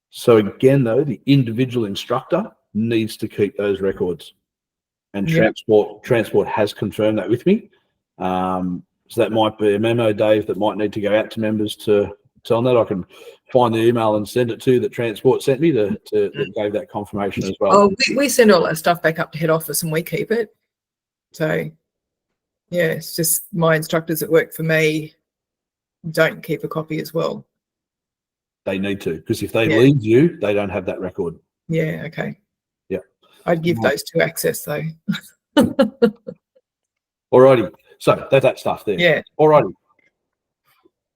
So again, though, the individual instructor needs to keep those records, and Transport has confirmed that with me. So that might be a memo, Dave, that might need to go out to members to tell them that. I can find the email and send it to that Transport sent me that gave that confirmation as well. Oh, we send all that stuff back up to head office and we keep it. So yeah, it's just my instructors that work for me don't keep a copy as well. They need to, because if they leave you, they don't have that record. Yeah, okay. Yeah. I'd give those 2 access though. Alrighty. So that's that stuff there. Yeah. Alrighty.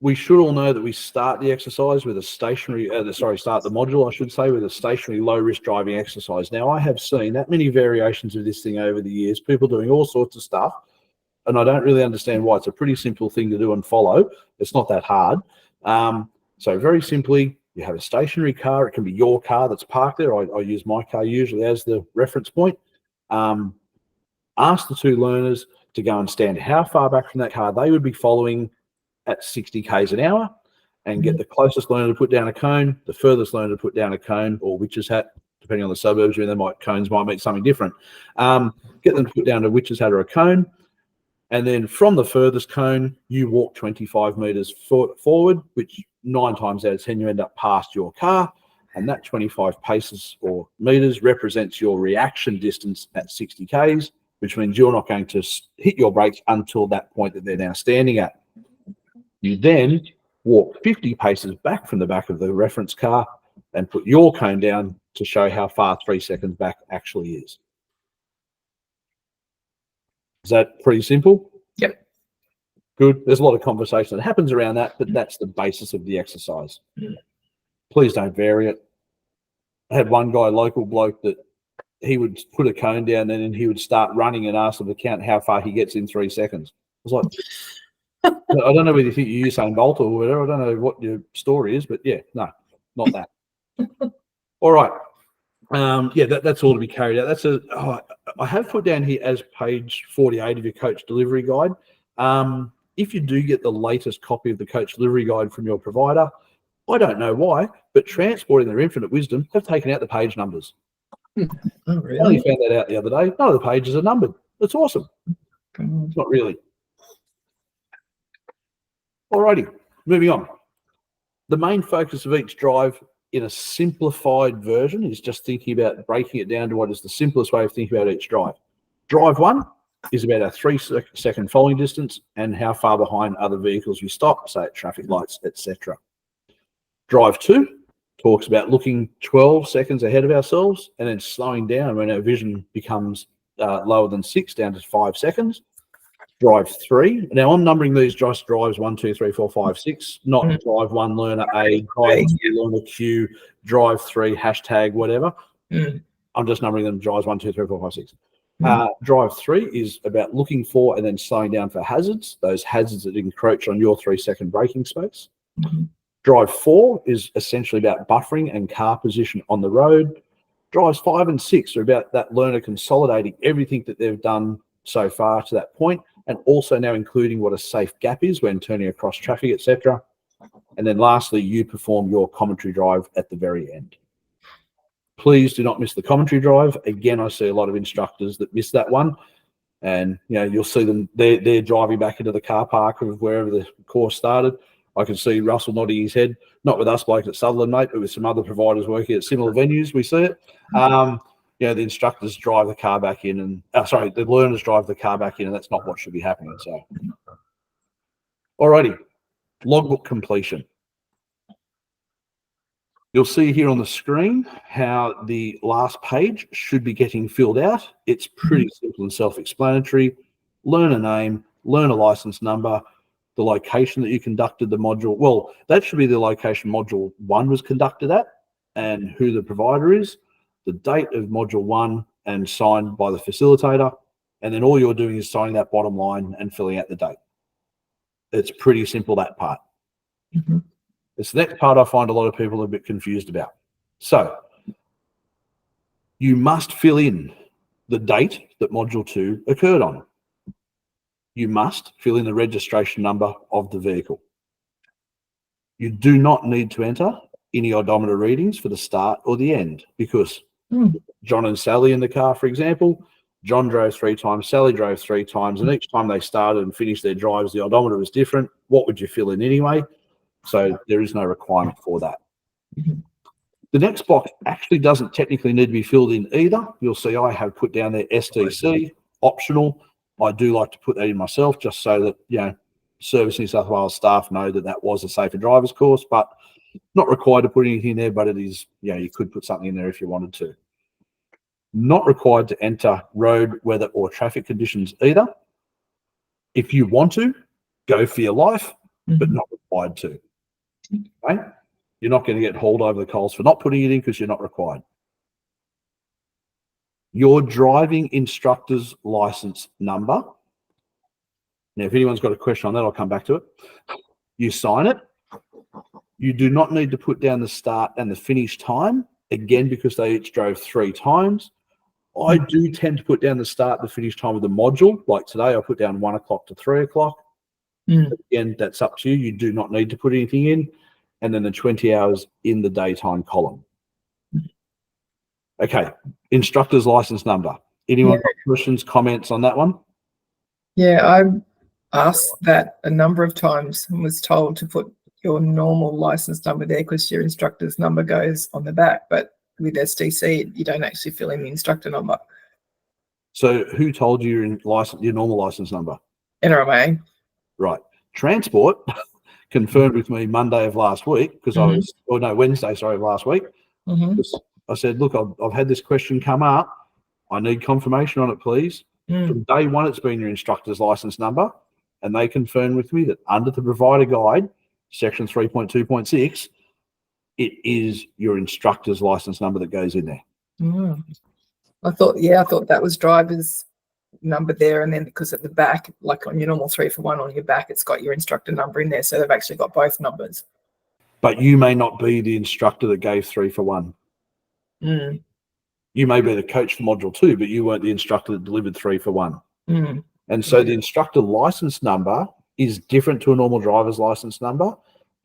We should all know that we start the exercise with a stationary, start the module, I should say, with a stationary low risk driving exercise. Now, I have seen that many variations of this thing over the years, people doing all sorts of stuff, and I don't really understand why. It's a pretty simple thing to do and follow. It's not that hard. So very simply, you have a stationary car. It can be your car that's parked there. I use my car usually as the reference point. Ask the 2 learners to go and stand how far back from that car they would be following at 60 k's an hour, and get the closest learner to put down a cone, the furthest learner to put down a cone or witch's hat, depending on the suburbs you're in. Cones might mean something different. Get them to put down a witch's hat or a cone, and then from the furthest cone, you walk 25 meters forward, which 9 times out of 10 you end up past your car, and that 25 paces or meters represents your reaction distance at 60 k's, which means you're not going to hit your brakes until that point that they're now standing at. You then walk 50 paces back from the back of the reference car and put your cone down to show how far 3 seconds back actually is. Is that pretty simple? Yep. Good. There's a lot of conversation that happens around that, but that's the basis of the exercise. Please don't vary it. I had one guy, local bloke, that he would put a cone down and then he would start running and ask them to count how far he gets in 3 seconds. I was like, I don't know whether you think you're Usain Bolt or whatever. I don't know what your story is, but yeah, no, not that. All right. That's all to be carried out. I have put down here as page 48 of your coach delivery guide. If you do get the latest copy of the coach delivery guide from your provider, I don't know why, but Transport in their infinite wisdom have taken out the page numbers. Oh, really? I only found that out the other day. None of the pages are numbered. That's awesome. It's not really. Alrighty, moving on. The main focus of each drive in a simplified version is just thinking about breaking it down to what is the simplest way of thinking about each drive. Drive 1 is about a 3-second following distance and how far behind other vehicles you stop, say at traffic lights, etc. Drive 2 talks about looking 12 seconds ahead of ourselves and then slowing down when our vision becomes lower than 6 down to 5 seconds. Drive 3. Now I'm numbering these just drives 1, 2, 3, 4, 5, 6, not drive 1, learner A, drive 2, learner Q, drive 3, hashtag, whatever. I'm just numbering them drives 1, 2, 3, 4, 5, 6. Drive 3 is about looking for and then slowing down for hazards, those hazards that encroach on your 3-second braking space. Drive 4 is essentially about buffering and car position on the road. Drives 5 and 6 are about that learner consolidating everything that they've done so far to that point, and also now including what a safe gap is when turning across traffic, etc. And then lastly, you perform your commentary drive at the very end. Please do not miss the commentary drive. Again, I see a lot of instructors that miss that one, and you'll see them, they're driving back into the car park of wherever the course started. I can see Russell nodding his head, not with us blokes at Sutherland, mate, but with some other providers working at similar venues. We see it. The instructors drive the car back in, and the learners drive the car back in, and that's not what should be happening. So, alrighty, logbook completion. You'll see here on the screen how the last page should be getting filled out. It's pretty simple and self-explanatory. Learner name, learner license number, the location that you conducted the module. Well, that should be the location module 1 was conducted at, and who the provider is, the date of module 1 and signed by the facilitator, and then all you're doing is signing that bottom line and filling out the date. It's pretty simple, that part. It's the next part I find a lot of people are a bit confused about. So you must fill in the date that module 2 occurred on. You must fill in the registration number of the vehicle. You do not need to enter any odometer readings for the start or the end, because John and Sally in the car, for example, John drove 3 times, Sally drove 3 times, and each time they started and finished their drives, the odometer was different. What would you fill in anyway? So there is no requirement for that. The next box actually doesn't technically need to be filled in either. You'll see I have put down there STC, optional. I do like to put that in myself just so that, Service New South Wales staff know that that was a safer drivers course, but not required to put anything in there, but it is, you could put something in there if you wanted to. Not required to enter road, weather, or traffic conditions either. If you want to, go for your life, but not required to. Okay? You're not going to get hauled over the coals for not putting it in because you're not required. Your driving instructor's license number. Now, if anyone's got a question on that, I'll come back to it. You sign it. You do not need to put down the start and the finish time, again, because they each drove 3 times. I do tend to put down the start and the finish time of the module. Like today, I put down 1 o'clock to 3 o'clock. Again, that's up to you. You do not need to put anything in. And then the 20 hours in the daytime column. Okay, instructor's license number. Anyone got questions, comments on that one? Yeah, I asked that a number of times and was told to put your normal license number there because your instructor's number goes on the back, but with STC, you don't actually fill in the instructor number. So who told you your normal license number? NRMA. Right. Transport confirmed with me Monday of last week because Wednesday, of last week. I said, look, I've had this question come up. I need confirmation on it, please. From day one, it's been your instructor's license number, and they confirmed with me that under the provider guide, section 3.2.6, it is your instructor's license number that goes in there. I thought that was driver's number there, and then because at the back, like on your normal 3-for-1 on your back, it's got your instructor number in there, so they've actually got both numbers. But you may not be the instructor that gave 3-for-1. You may be the coach for module 2, but you weren't the instructor that delivered 3-for-1. And so the instructor license number is different to a normal driver's license number,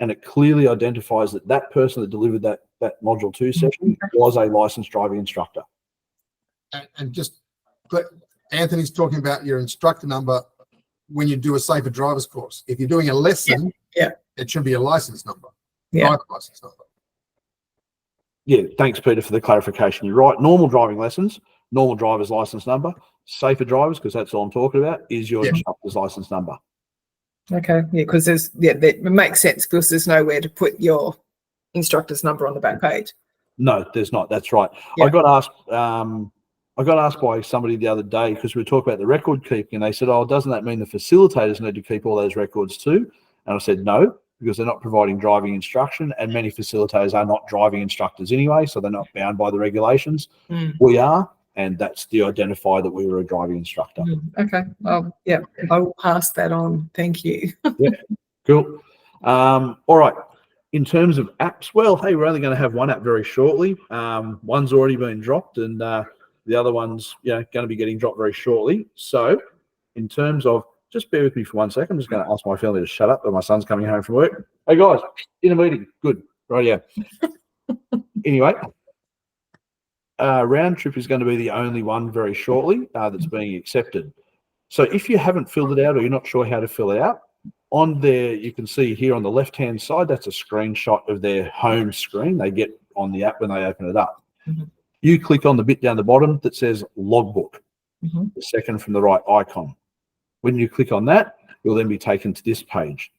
and it clearly identifies that that person that delivered that module 2 session was a licensed driving instructor. And just Anthony's talking about your instructor number when you do a safer driver's course. If you're doing a lesson, it should be a license number, driver license number. Yeah, thanks, Peter, for the clarification. You're right. Normal driving lessons, normal driver's license number. Safer drivers, because that's all I'm talking about, is your instructor's license number. Okay, because it makes sense because there's nowhere to put your instructor's number on the back page. No, there's not. That's right. I got asked I got asked by somebody the other day, because we were talking about the record keeping, and they said, oh, doesn't that mean the facilitators need to keep all those records too? And I said, no, because they're not providing driving instruction, and many facilitators are not driving instructors anyway, so they're not bound by the regulations. We are, and that's the identifier that we were a driving instructor. Okay. Well, yeah, I will pass that on. Thank you. Yeah, cool. All right. In terms of apps, well, hey, we're only going to have one app very shortly. One's already been dropped, and the other one's going to be getting dropped very shortly. So in terms of, just bear with me for 1 second. I'm just going to ask my family to shut up, but my son's coming home from work. Hey, guys, in a meeting. Good. Right, yeah. Anyway, Round Trip is going to be the only one very shortly that's being accepted. So if you haven't filled it out, or you're not sure how to fill it out, on there, you can see here on the left-hand side, that's a screenshot of their home screen they get on the app when they open it up. You click on the bit down the bottom that says Logbook, the second from the right icon. When you click on that, you'll then be taken to this page.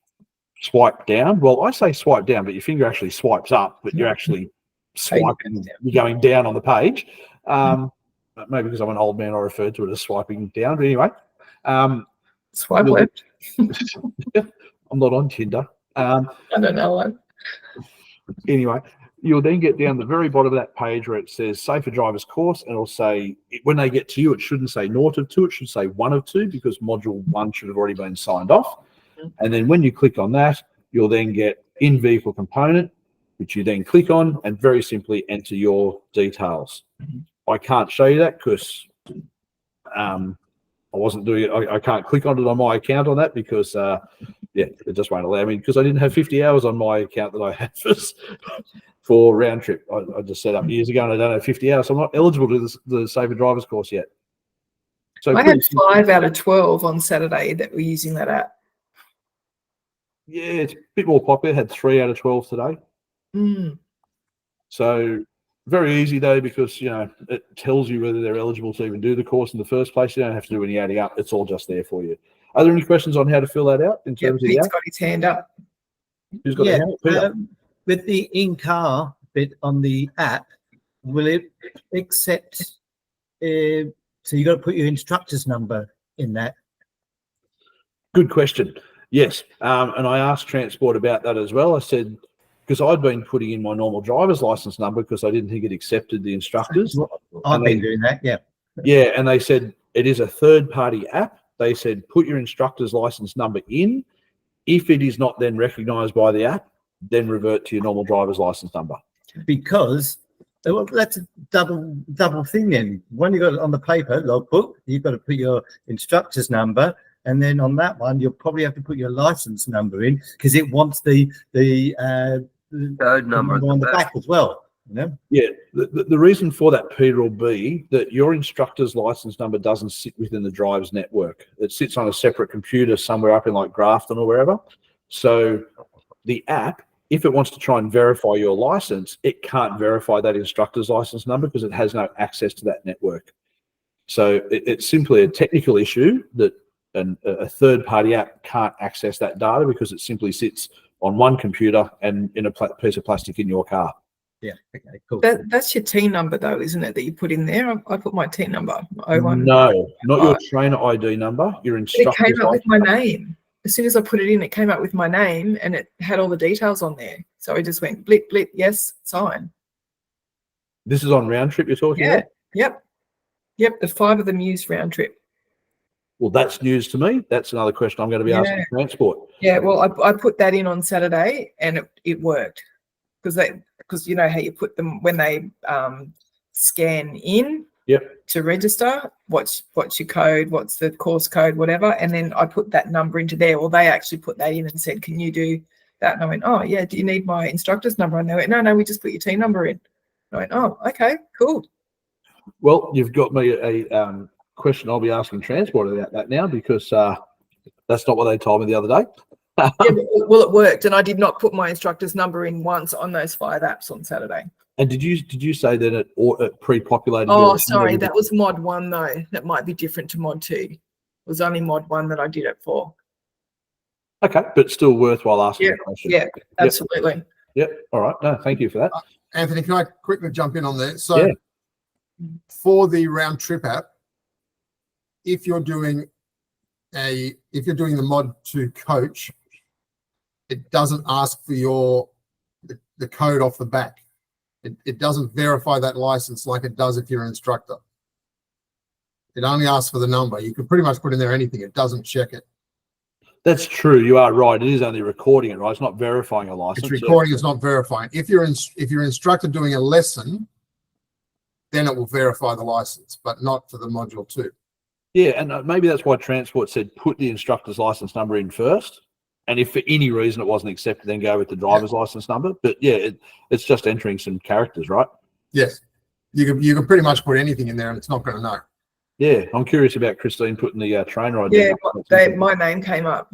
Swipe down. Well, I say swipe down, but your finger actually swipes up, but you're actually swiping, you're going down on the page. Maybe because I'm an old man, I referred to it as swiping down, but anyway. Swipe left. I'm not on Tinder. I don't know one. Anyway, you'll then get down the very bottom of that page where it says Safer Drivers Course, and it'll say, when they get to you, it shouldn't say 0 of 2, it should say 1 of 2, because module 1 should have already been signed off. And then when you click on that, you'll then get in-vehicle component, which you then click on and very simply enter your details. I can't show you that because I wasn't doing it. I can't click on it on my account on that because, yeah, it just won't allow me, because I didn't have 50 hours on my account that I had for Round Trip. I just set up years ago and I don't have 50 hours, so I'm not eligible to the Safer Drivers course yet. So I had 5 out of 12 on Saturday that were using that app. Yeah, it's a bit more popular. Had 3 out of 12 today. So very easy though, because it tells you whether they're eligible to even do the course in the first place. You don't have to do any adding up. It's all just there for you. Are there any questions on how to fill that out in terms of the Pete's app? got his hand up. Who's got their hand up? Peter? With the in-car bit on the app, will it accept? So you got to put your instructor's number in that. Good question. Yes, and I asked Transport about that as well. I said, because I'd been putting in my normal driver's license number because I didn't think it accepted the instructors. I've been doing that, yeah. Yeah, and they said it is a third-party app. They said put your instructor's license number in. If it is not then recognised by the app, then revert to your normal driver's license number. Because well, that's a double thing then. When you got it on the paper logbook, you've got to put your instructor's number, and then on that one, you'll probably have to put your license number in because it wants the code number on the back as well. Yeah, the reason for that, Peter, will be that your instructor's license number doesn't sit within the driver's network. It sits on a separate computer somewhere up in like Grafton or wherever. So the app, if it wants to try and verify your license, it can't verify that instructor's license number because it has no access to that network. So it's simply a technical issue that a third-party app can't access that data because it simply sits on one computer and in a piece of plastic in your car. Yeah, okay, cool. That's your T number though, isn't it, that you put in there? I put my T number. 01. No, not your trainer ID number, your instructor's It came up with license my name. As soon as I put it in, it came up with my name and it had all the details on there. So I just went blip, blip, yes, sign. This is on Round Trip you're talking about? Yep, the 5 of them used Round Trip. Well, that's news to me. That's another question I'm going to be asking Transport. Yeah, well, I put that in on Saturday and it worked because you know how you put them when they scan in to register, what's your code, what's the course code, whatever, and then I put that number into there. Well, they actually put that in and said, can you do that? And I went, oh yeah, do you need my instructor's number? And they went, no, we just put your T number in. I went, oh, okay, cool. Well, you've got me a question I'll be asking Transport about that now because that's not what they told me the other day. Well, it worked, and I did not put my instructor's number in once on those 5 apps on Saturday. And did you say that it pre-populated? Oh, sorry, that was mod 1 though. That might be different to mod 2. It was only mod 1 that I did it for. Okay, but still worthwhile asking the question. Yeah, absolutely. Yep. All right. No, thank you for that. Anthony, can I quickly jump in on there? So For the round trip app, if you're doing the mod 2 coach, it doesn't ask for the code off the back. It doesn't verify that license like it does if you're an instructor. It only asks for the number. You can pretty much put in there anything. It doesn't check it. That's true. You are right. It is only recording it, right? It's not verifying a license. It's recording. It's not verifying. If you're an instructor doing a lesson, then it will verify the license, but not for the module 2. Yeah, and maybe that's why Transport said put the instructor's license number in first. And if for any reason it wasn't accepted, then go with the driver's license number. But yeah, it's just entering some characters, right? Yes. You can pretty much put anything in there and it's not going to know. Yeah, I'm curious about Christine putting the trainer ID. Yeah, my name came up.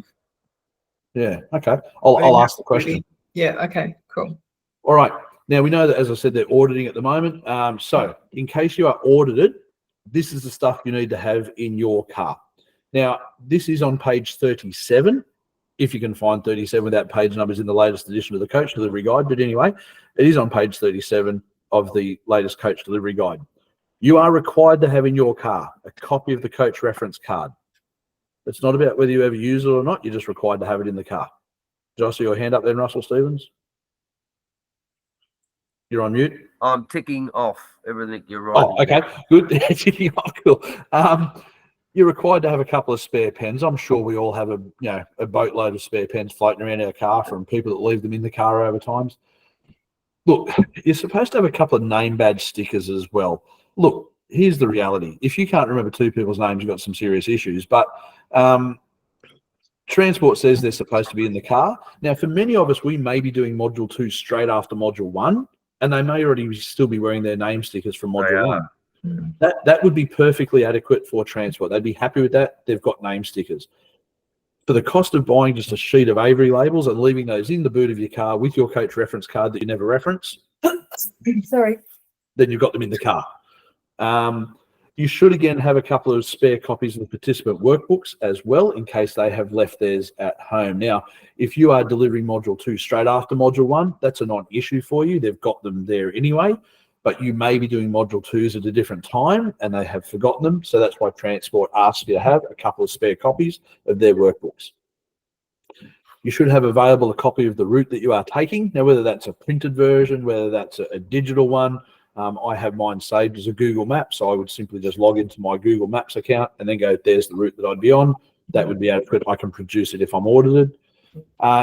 Yeah, okay. I'll ask the question. Yeah, okay, cool. All right. Now, we know that, as I said, they're auditing at the moment. So in case you are audited, this is the stuff you need to have in your car. Now, this is on page 37. If you can find 37 without page numbers in the latest edition of the Coach Delivery Guide. But anyway, it is on page 37 of the latest Coach Delivery Guide. You are required to have in your car a copy of the coach reference card. It's not about whether you ever use it or not. You're just required to have it in the car. Did I see your hand up then, Russell Stevens? You're on mute. I'm ticking off everything you're writing. Oh, okay, good. Ticking off, cool. You're required to have a couple of spare pens. I'm sure we all have a boatload of spare pens floating around our car from people that leave them in the car over times. Look, you're supposed to have a couple of name badge stickers as well. Look, here's the reality. If you can't remember two people's names, you've got some serious issues. But Transport says they're supposed to be in the car. Now, for many of us, we may be doing Module 2 straight after Module 1, and they may already still be wearing their name stickers from Module 1. That would be perfectly adequate for Transport. They'd be happy with that. They've got name stickers. For the cost of buying just a sheet of Avery labels and leaving those in the boot of your car with your coach reference card that you never reference, Sorry, then you've got them in the car. You should again have a couple of spare copies of the participant workbooks as well in case they have left theirs at home. Now, if you are delivering Module 2 straight after Module 1, that's a non-issue for you. They've got them there anyway, but you may be doing Module 2s at a different time and they have forgotten them. So that's why Transport asks you to have a couple of spare copies of their workbooks. You should have available a copy of the route that you are taking. Now, whether that's a printed version, whether that's a digital one, I have mine saved as a Google Map, so I would simply just log into my Google Maps account and then go, there's the route that I'd be on. That would be adequate. I can produce it if I'm audited.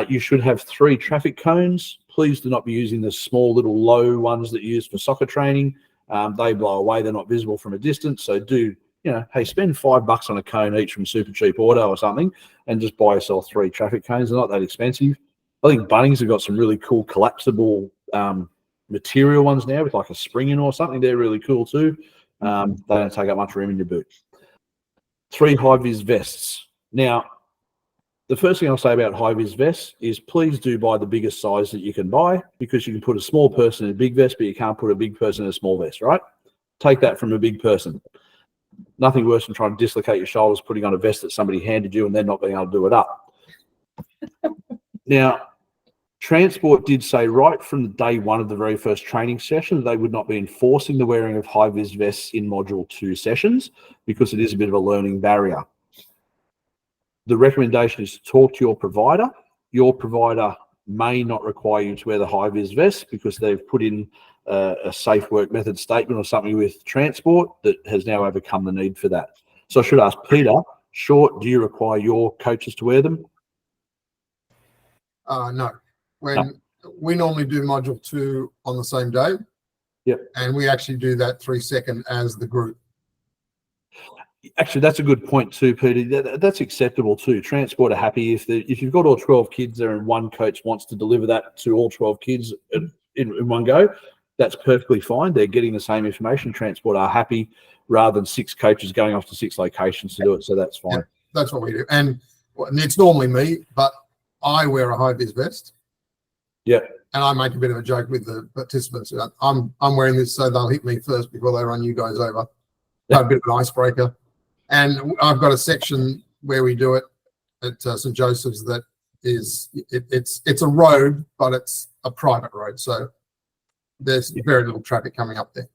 You should have 3 traffic cones. Please do not be using the small little low ones that you use for soccer training. They blow away. They're not visible from a distance. So do, hey, spend $5 on a cone each from Super Cheap Auto or something and just buy yourself 3 traffic cones. They're not that expensive. I think Bunnings have got some really cool collapsible material ones now with like a spring in or something. They're really cool too. They don't take up much room in your boot. 3 high-vis vests. Now, the first thing I'll say about high-vis vests is please do buy the biggest size that you can buy, because you can put a small person in a big vest, but you can't put a big person in a small vest, right? Take that from a big person. Nothing worse than trying to dislocate your shoulders putting on a vest that somebody handed you and then not being able to do it up. Now, Transport did say right from the day one of the very first training session they would not be enforcing the wearing of high-vis vests in Module 2 sessions because it is a bit of a learning barrier. The recommendation is to talk to your provider. Your provider may not require you to wear the high-vis vest because they've put in a safe work method statement or something with Transport that has now overcome the need for that. So I should ask Peter, Short, do you require your coaches to wear them? No. We normally do Module 2 on the same day. Yep. And we actually do that 3-second as the group. Actually, that's a good point too, Peter. That's acceptable too. Transport are happy if you've got all 12 kids there and one coach wants to deliver that to all 12 kids in one go, that's perfectly fine. They're getting the same information. Transport are happy rather than 6 coaches going off to 6 locations to do it. So that's fine. Yeah, that's what we do. And it's normally me, but I wear a high-vis vest. Yeah. And I make a bit of a joke with the participants. I'm wearing this so they'll hit me first before they run you guys over. A bit of an icebreaker. And I've got a section where we do it at St. Joseph's that is, it's a road, but it's a private road. So there's very little traffic coming up there.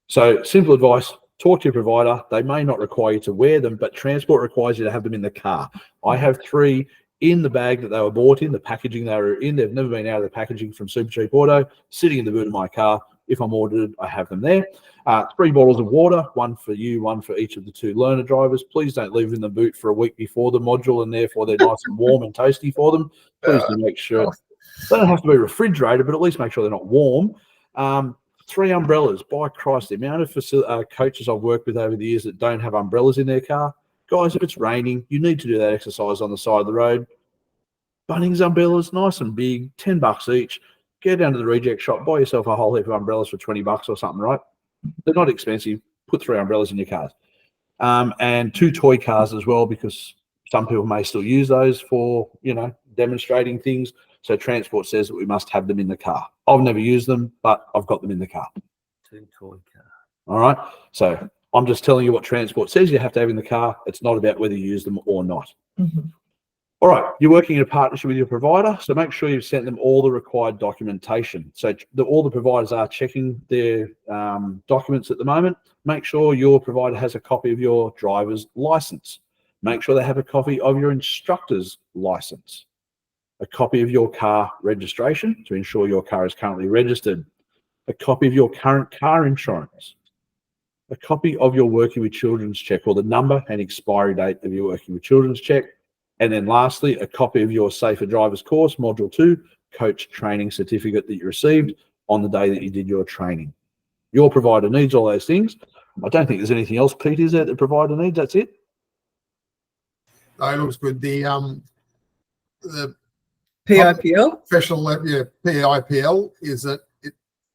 So simple advice, talk to your provider. They may not require you to wear them, but Transport requires you to have them in the car. I have 3 in the bag that they were bought in, the packaging they were in. They've never been out of the packaging from Super Cheap Auto, sitting in the boot of my car. If I'm ordered, I have them there. 3 bottles of water, 1 for you, 1 for each of the 2 learner drivers. Please don't leave them in the boot for a week before the module, and therefore they're nice and warm and toasty for them. Please do make sure they don't have to be refrigerated, but at least make sure they're not warm. 3 umbrellas. By Christ, the amount of coaches I've worked with over the years that don't have umbrellas in their car. Guys, if it's raining, you need to do that exercise on the side of the road. Bunnings umbrellas, nice and big, $10 each. Go down to the reject shop, buy yourself a whole heap of umbrellas for $20 or something, right? They're not expensive. Put 3 umbrellas in your cars. And 2 toy cars as well, because some people may still use those for, demonstrating things. So Transport says that we must have them in the car. I've never used them, but I've got them in the car. 2 toy cars. All right. So I'm just telling you what Transport says you have to have in the car. It's not about whether you use them or not. Mm-hmm. All right. You're working in a partnership with your provider. So make sure you've sent them all the required documentation. So all the providers are checking their documents at the moment. Make sure your provider has a copy of your driver's license. Make sure they have a copy of your instructor's license. A copy of your car registration to ensure your car is currently registered, a copy of your current car insurance, a copy of your Working with Children's check, or the number and expiry date of your Working with Children's check, and then lastly, a copy of your Safer Drivers course, Module 2, coach training certificate that you received on the day that you did your training. Your provider needs all those things. I don't think there's anything else, Pete, is there, that the provider needs? That's it? No, it looks good. The PIPL? Professional, PIPL is that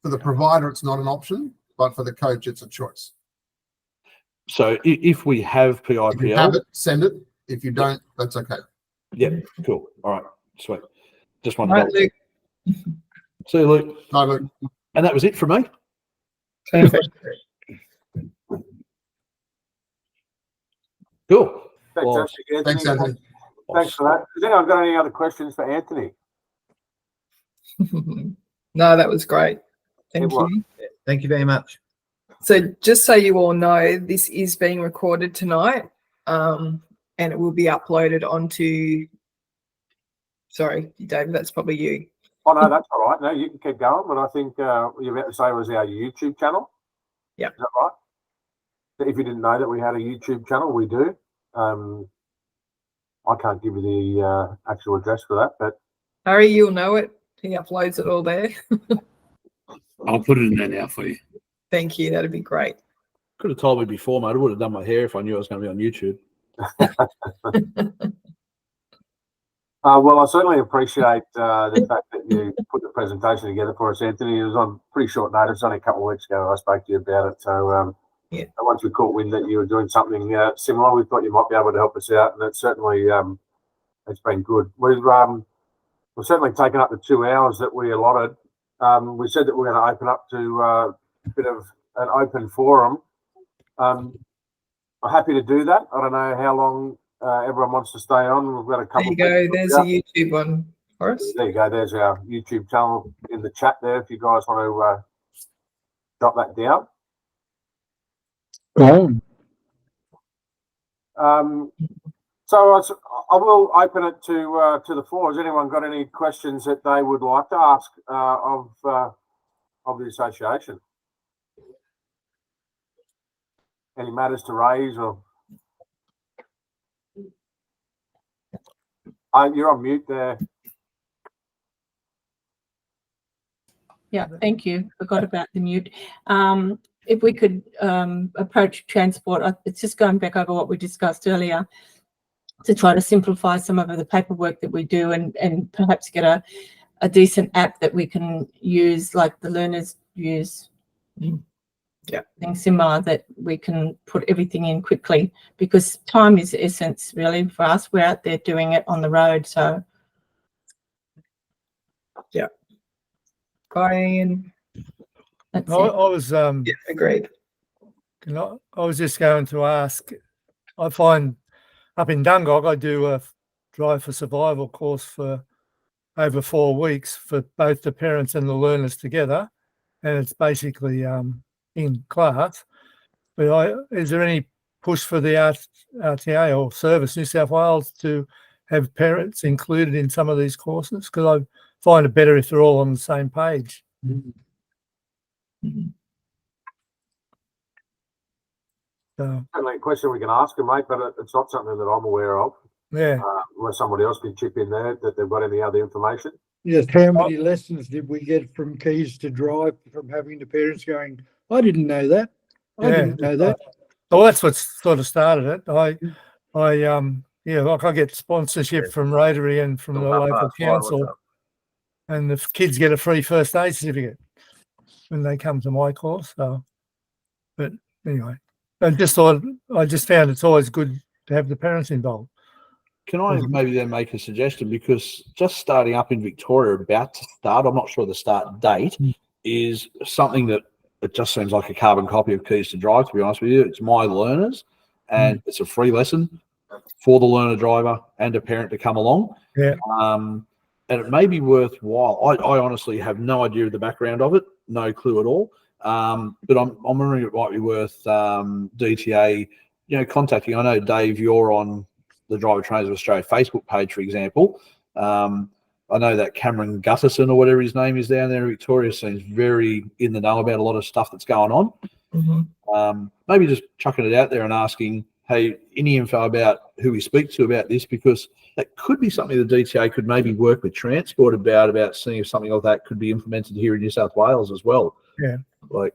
for the provider, it's not an option, but for the coach, it's a choice. So if we have PIPL, if you have it, send it. If you don't, that's okay. Yeah, cool. All right, sweet. Just wanted Right, to Luke. see you, Luke. No, Luke. And that was it for me. Perfect. Cool. Fantastic, Anthony. Thanks, Anthony. Thanks for that. Has anyone got any other questions for Anthony? No, that was great. Thank It was. you. Thank you very much. So just so you all know, this is being recorded tonight, and it will be uploaded onto, sorry, David, that's probably you. Oh, no, that's all right. No, you can keep going, but I think you're about to say it was our YouTube channel. Yeah. Is that right? If you didn't know that we had a YouTube channel, we do. I can't give you the actual address for that, but Harry, you'll know it. He uploads it all there. I'll put it in there now for you. Thank you. That'd be great. Could have told me before, mate. I would have done my hair if I knew I was going to be on YouTube. Well, I certainly appreciate the fact that you put the presentation together for us, Anthony. It was on pretty short notice. Only a couple of weeks ago I spoke to you about it. So yeah. Once we caught wind that you were doing something similar, we thought you might be able to help us out, and it's certainly it's been good. We've certainly taken up the 2 hours that we allotted. We said that we're going to open up to a bit of an open forum. I'm happy to do that. I don't know how long everyone wants to stay on. We've got a couple. There you go. There's a YouTube one for us. There you go. There's our YouTube channel in the chat there. If you guys want to jot that down. So I will open it to the floor. Has anyone got any questions that they would like to ask of the association? Any matters to raise or? You're on mute there. Yeah, thank you. Forgot about the mute. If we could approach Transport, it's just going back over what we discussed earlier, to try to simplify some of the paperwork that we do, and perhaps get a decent app that we can use, like the learners use. Yeah, things similar that we can put everything in quickly, because time is the essence really for us. We're out there doing it on the road, so yeah. Brian, I was yeah, agreed. I was just going to ask. I find up in Dungog, I do a Drive for Survival course for over 4 weeks for both the parents and the learners together, and it's basically in class. But is there any push for the RTA or Service New South Wales to have parents included in some of these courses? Because I find it better if they're all on the same page. So, Certainly a question we can ask them, mate, but it's not something that I'm aware of. yeah. Unless somebody else can chip in there that they've got any other information. Yes, how many lessons did we get from Keys to Drive from having the parents going, I didn't know that. I didn't know that. Well, that's what sort of started it. I get sponsorship from Rotary and from the local council, and the kids get a free first aid certificate when they come to my course. So, but anyway, I just found it's always good to have the parents involved. Can I maybe then make a suggestion? Because just starting up in Victoria, about to start, I'm not sure the start date, is something that it just seems like a carbon copy of Keys to Drive, to be honest with you. It's My Learners, and it's a free lesson for the learner driver and a parent to come along. Yeah. And it may be worthwhile. I honestly have no idea of the background of it, no clue at all. But I'm wondering it might be worth DTA, contacting. I know, Dave, you're on the Driver Trainers of Australia Facebook page, for example. I know that Cameron Gutterson or whatever his name is down there in Victoria seems very in the know about a lot of stuff that's going on. Maybe just chucking it out there and asking, hey, any info about who we speak to about this, because that could be something the DTA could maybe work with Transport about seeing if something like that could be implemented here in New South Wales as well. Yeah. Like,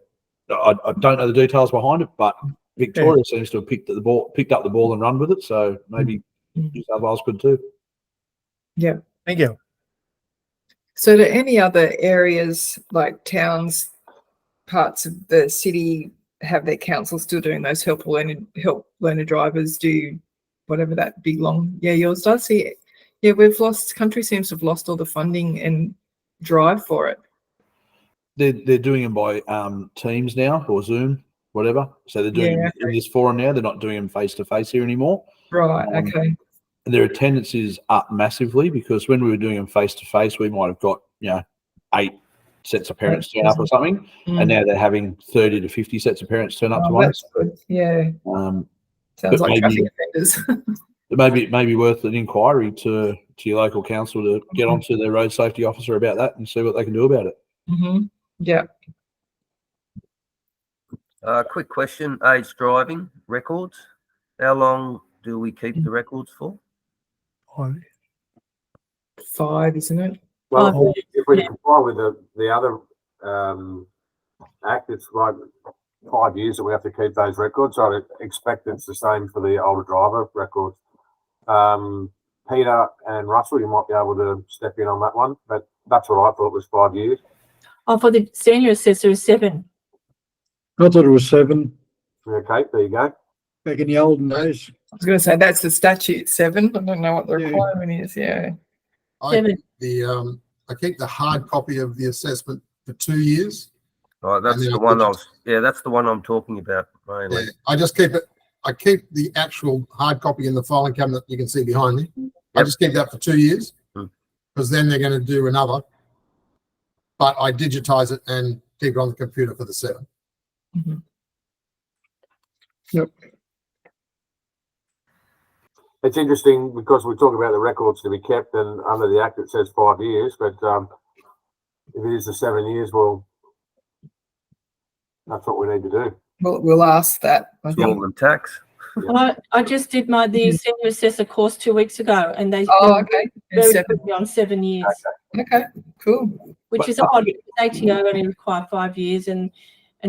I don't know the details behind it, but Victoria seems to have picked up the ball and run with it. So maybe New South Wales could too. Yeah. Thank you. So do any other areas like towns, parts of the city have their council still doing those help learner drivers do whatever that big long, yours does? See, country seems to have lost all the funding and drive for it. They're doing them by Teams now or Zoom, whatever. So they're doing them in this forum now. They're not doing them face to face here anymore. Right. Okay. And their attendance is up massively, because when we were doing them face to face, we might have got 8 sets of parents turn up or something, and now they're having 30 to 50 sets of parents turn up to one. That's good. Yeah. Sounds like traffic offenders. It may be worth an inquiry to your local council to get onto their road safety officer about that and see what they can do about it. Yeah. Quick question: age driving records. How long do we keep the records for? 5, isn't it? Well, if we comply with the other act, it's like 5 years that we have to keep those records. I'd expect it's the same for the older driver records. Peter and Russell, you might be able to step in on that one, but that's what I thought was 5 years. For the senior assessor is 7. I thought it was 7. Okay, there you go. Back in the olden days. I was going to say that's the statute 7. I don't know what the requirement is. Yeah. I keep the hard copy of the assessment for 2 years. Oh, that's the one that's the one I'm talking about mainly. Yeah, I just keep it. I keep the actual hard copy in the filing cabinet you can see behind me. I just keep that for 2 years, because then they're going to do another. But I digitize it and keep it on the computer for the 7. Yep. It's interesting because we talk about the records to be kept, and under the Act it says 5 years, but if it is the 7 years, well, that's what we need to do. We'll ask that. More than tax. I just did the senior assessor course 2 weeks ago, and they very quickly on 7 years. Okay, cool. Which is odd, because ATO only require 5 years, and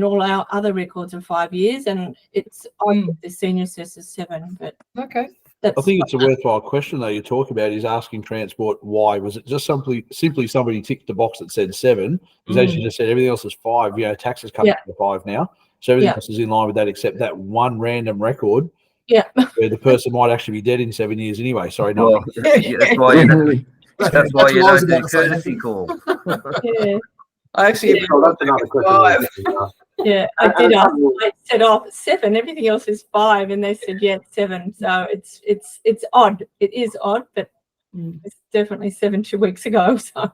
all our other records are 5 years, and it's on the senior assessor 7. But okay. I think it's a worthwhile question, though, you talk about is asking Transport why. Was it just simply somebody ticked the box that said 7? Because as you just said, everything else is 5. Taxes come to 5 now. So everything else is in line with that, except that one random record where the person might actually be dead in 7 years anyway. Sorry, no. Well, that's why you don't do courtesy call. I actually that's another question. I did ask. I said, 7. Everything else is 5, and they said, it's 7. So it's odd. It is odd, but it's definitely 7 2 weeks ago. So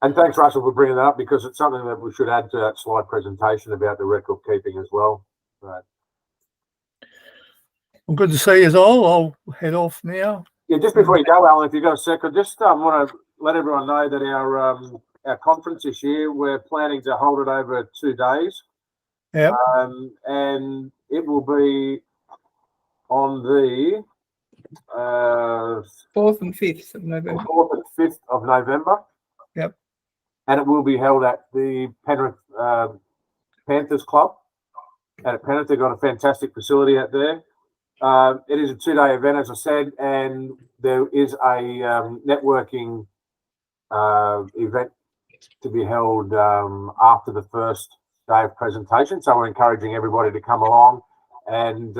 And thanks, Russell, for bringing that up, because it's something that we should add to that slide presentation about the record keeping as well. Right. Well, good to see you all. I'll head off now. Yeah, just before you go, Alan, if you've got a sec, I just want to let everyone know that our conference this year, we're planning to hold it over 2 days. Yeah. And it will be on the 4th and 5th of November. 4th and 5th of November. Yep. And it will be held at the Penrith Panthers Club. And at Penrith, they've got a fantastic facility out there. It is a 2-day event, as I said, and there is a networking event to be held after the first day of presentation. So we're encouraging everybody to come along and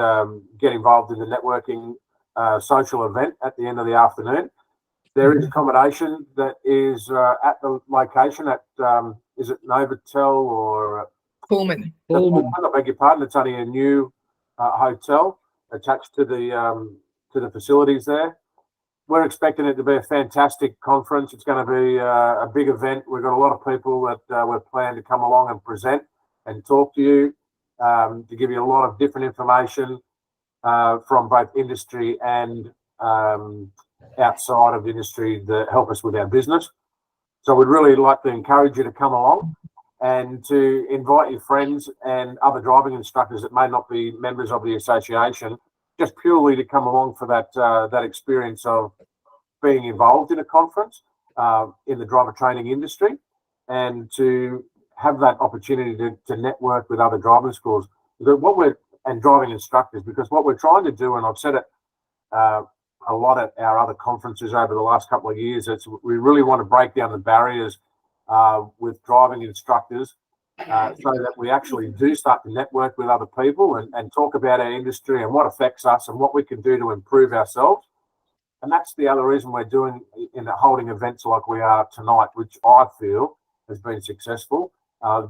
get involved in the networking social event at the end of the afternoon. There is accommodation that is at the location at, is it Novotel or Pullman? Pullman. I beg your pardon. It's only a new hotel attached to the facilities there. We're expecting it to be a fantastic conference. It's going to be a big event. We've got a lot of people that we're planning to come along and present and talk to you, to give you a lot of different information from both industry and outside of the industry that help us with our business. So we'd really like to encourage you to come along and to invite your friends and other driving instructors that may not be members of the association, just purely to come along for that experience of being involved in a conference in the driver training industry, and to have that opportunity to network with other driving schools and driving instructors, because what we're trying to do, and I've said it a lot at our other conferences over the last couple of years, we really want to break down the barriers with driving instructors so that we actually do start to network with other people and talk about our industry and what affects us and what we can do to improve ourselves. And that's the other reason we're doing holding events like we are tonight, which I feel has been successful,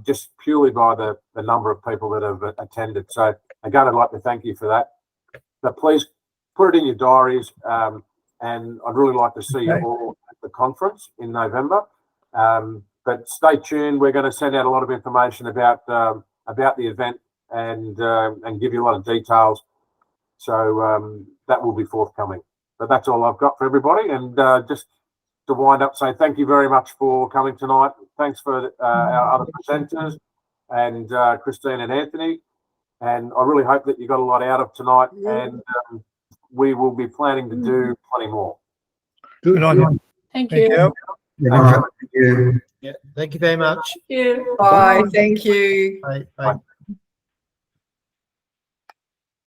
just purely by the number of people that have attended. So again, I'd like to thank you for that. But please put it in your diaries, and I'd really like to see you all at the conference in November. But stay tuned. We're going to send out a lot of information about the event and give you a lot of details. So that will be forthcoming. But that's all I've got for everybody. And just to wind up, say thank you very much for coming tonight. Thanks for our other presenters and Christine and Anthony. And I really hope that you got a lot out of tonight. And we will be planning to do plenty more. Good on you. Thank you. Thank you. Yeah, thank you very much. Thank you. Bye. Thank you. Bye. Bye.